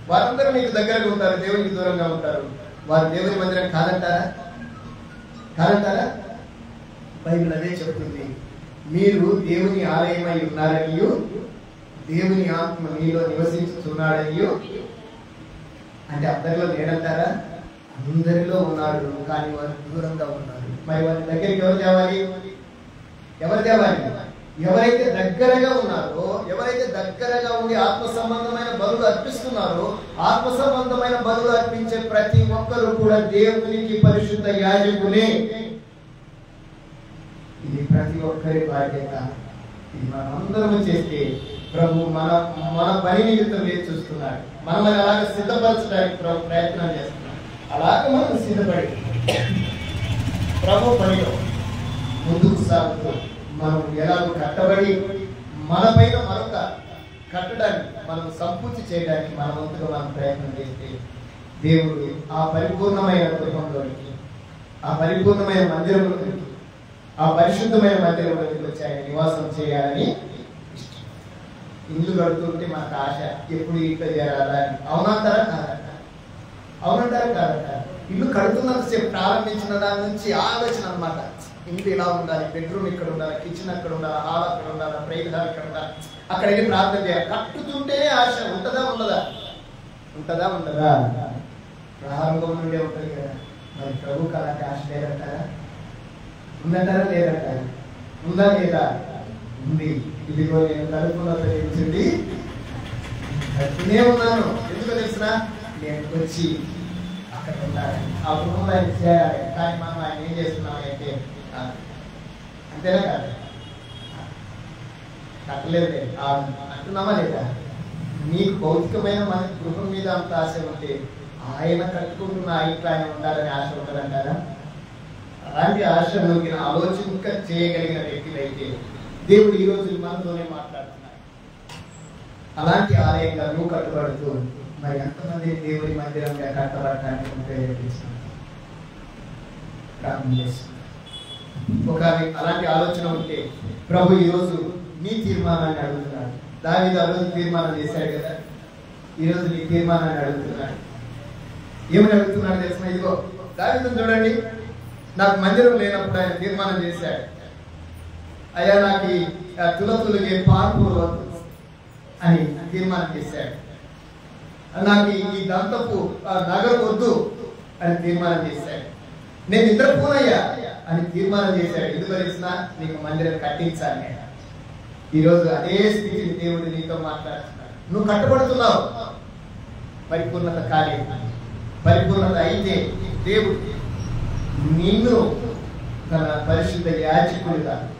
వారందరూ నీకు దగ్గరగా ఉంటారు, దేవునికి దూరంగా ఉంటారు. వారు దేవుని మందిరం కాదంటారా? బైబిల్ అదే చెప్తుంది. మీరు దేవుని ఆలయమై ఉన్నారనియు దేవుని ఆత్మ మీలో నివసించుతున్నాడనియు. అంటే అందరిలో లేడంటారా? అందరిలో ఉన్నాడు, కానీ వారు దూరంగా ఉన్నారు. మరి వారి దగ్గరికి ఎవరు తేవాలి? ఎవరైతే దగ్గరగా ఉన్నారో, ఎవరైతే దగ్గరగా ఉండి ఆత్మ సంబంధమైన బలులు అర్పిస్తున్నారో, ఆత్మ సంబంధమైన బలులు అర్పించే ప్రతి ఒక్కరు కూడా దేవునికి పరిశుద్ధ యాజకులే. ఇది ప్రతి ఒక్కరి బాధ్యత. ఇది మనందరము చేస్తే ప్రభు మన పని నిమిత్తం వేచి చూస్తున్నాడు. మనల్ని అలాగే సిద్ధపరచడానికి ప్రభు ప్రయత్నం చేస్తున్నాడు. అలాగే మనం సిద్ధపడి ప్రభు పనిలో ముందుకు సాగుతూ మనం ఎలాగో కట్టబడి మన పైన మరొక కట్టడానికి, మనం సంపూర్తి చేయడానికి మన వంతుగా మనం ప్రయత్నం చేస్తే దేవుడు ఆ పరిపూర్ణమైన గృహంలోనికి, ఆ పరిపూర్ణమైన మందిరంలోనికి, ఆ పరిశుద్ధమైన మందిరంలోకి వచ్చి ఆయన నివాసం చేయాలని ఇల్లు కడుతుంటే మనకు ఆశ, ఎప్పుడు ఇంట్లో చేరాలా అని. అవునంటారా కాదంటారా? ఇల్లు కడుతున్నంతసేపు ప్రారంభించిన దాని నుంచి ఆలోచన అనమాట. ఇంటి ఇలా ఉండాలి, బెడ్రూమ్ ఇక్కడ ఉండాలి, కిచెన్ అక్కడ ఉండాలి, హాల్ అక్కడ ఉండాలి, ప్రైవేట్ హాల్ ఇక్కడ ఉండాలి, అక్కడ వెళ్ళి ప్రార్థన చేయాలి. కట్టుతుంటేనే ఆశ. ఉంటుందా ఉండదా? ప్రారంభం నుండే ఉంటుంది కదా. మరి ప్రభుకి అలాంటి ఆశ లేదంటారా? ఉందంటారా లేదంటారా? ఉందా లేదా? ఉంది. ఇదిగో నేను కడుపులో తెలిసింది కట్టునే ఉన్నాను. ఎందుకో తెలిసిన? నేను వచ్చి అక్కడ ఉండాలి, ఆ గృహంలో ఆయన చేయాలి. కానీ మనం ఆయన ఏం చేస్తున్నాం అంటే అంతేనా కాదు? కట్టలేదు అంటున్నామా లేదా? నీకు భౌతికమైన మన గృహం మీద అంత ఆశ ఉంటే ఆయన కట్టుకుంటున్న ఆ ఇంట్లో ఆయన ఉండాలని ఆశ ఉంటుందంటారా? అలాంటి ఆశ కలిగిన ఆలోచింక చేయగలిగిన వ్యక్తులైతే దేవుడు ఈ రోజు మనతోనే మాట్లాడుతున్నాడు. అలాంటి ఆలయంగా నువ్వు కట్టుబడుతూ మరి ఎంతమంది దేవుడి మందిరంగా కట్టబడటానికి ప్రేరేపిస్తున్నాడు. ఒక అలాంటి ఆలోచన ఉంటే ప్రభు ఈరోజు నీ తీర్మానాన్ని అడుగుతున్నాడు. దావీదు ఆ రోజు తీర్మానం చేశాడు కదా, ఈరోజు నీ తీర్మానాన్ని అడుగుతున్నాడు. ఏమని అడుగుతున్నాడు తెలిసిన? ఇదిగో దావీదును చూడండి, నాకు మందిరం లేనప్పుడు ఆయన తీర్మానం చేశాడు. అయ్యా నాకు ఈ తులతులకి పార్పు అని తీర్మానం చేశాడు. నాకు ఈ దంతపు నగరు వద్దు అని తీర్మానం చేశాడు. నేను నిద్రపోనయ్యా అని తీర్మానం చేశాడు. ఎందుకు తెలిసిన? నీకు మందిరం కట్టించాలి. ఈరోజు అదే స్థితిని దేవుడు నీతో మాట్లాడుతున్నాడు. నువ్వు కట్టబడుతున్నావు, పరిపూర్ణత కాలేదు. పరిపూర్ణత అయితే దేవుడు నిన్ను తన పరిశుద్ధ యాజకుడిగా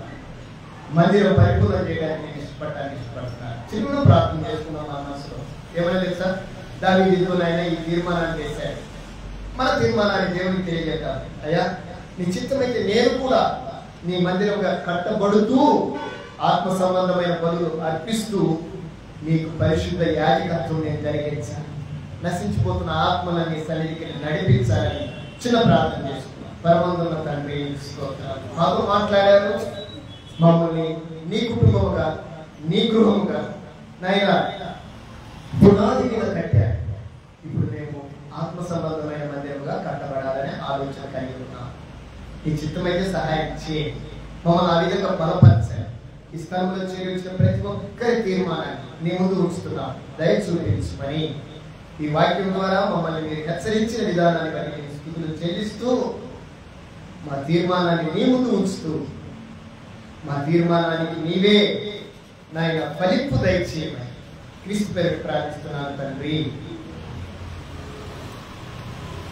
మందిరం పరిపూర్ణ చేయడానికి నేను ఇష్టపడతాను. చిన్న ప్రార్థన చేసుకున్నాం మన మనసులో. ఏమైనా తెలుసా, దావీదునైనా ఈ తీర్మానాన్ని చేశాడు. మన తీర్మానాన్ని దేవునికి తెలియజేద్దాం. అయ్యా, నీ చిత్తమైతే నేను కూడా నీ మందిరంగా కట్టబడుతూ ఆత్మ సంబంధమైన పనులు అర్పిస్తూ నీకు పరిశుద్ధ యాజకత్వం నేను జరిగించాను. నశించిపోతున్న ఆత్మలని సన్నిధికి నడిపించాలని చిన్న ప్రార్థన చేసుకున్నాం. పరమందున్న తండ్రి స్తోత్రాలు. మాతో మాట్లాడారు. మమ్మల్ని నీ కుటుంబముగా, నీ గృహముగా నాయనా పునాది మీద కట్టారు. ఇప్పుడు మేము ఆత్మ సంబంధమైన మందిరముగా కట్టబడాలనే ఆలోచన కలిగి ఉన్నాం. నీ చిత్తమైతే సహాయం చేయండి. మమ్మల్ని ఆ విధంగా బలపరచాలి. ఈ స్థలంలో చేరించిన ప్రతి ఒక్కరి తీర్మానాన్ని నీ ముందు ఉంచుతున్నాం. దయ చూపించమని ఈ వాక్యం ద్వారా మమ్మల్ని మీరు హెచ్చరించిన విధానాన్ని బట్టి నేను స్తుతులు చెల్లిస్తూ మా తీర్మానాన్ని నీ ముందు ఉంచుతూ మా తీర్మానానికి నీవే నాయన ఫలింపు దయచేయమని క్రీస్తు పేరు ప్రార్థిస్తున్నాను తండ్రి.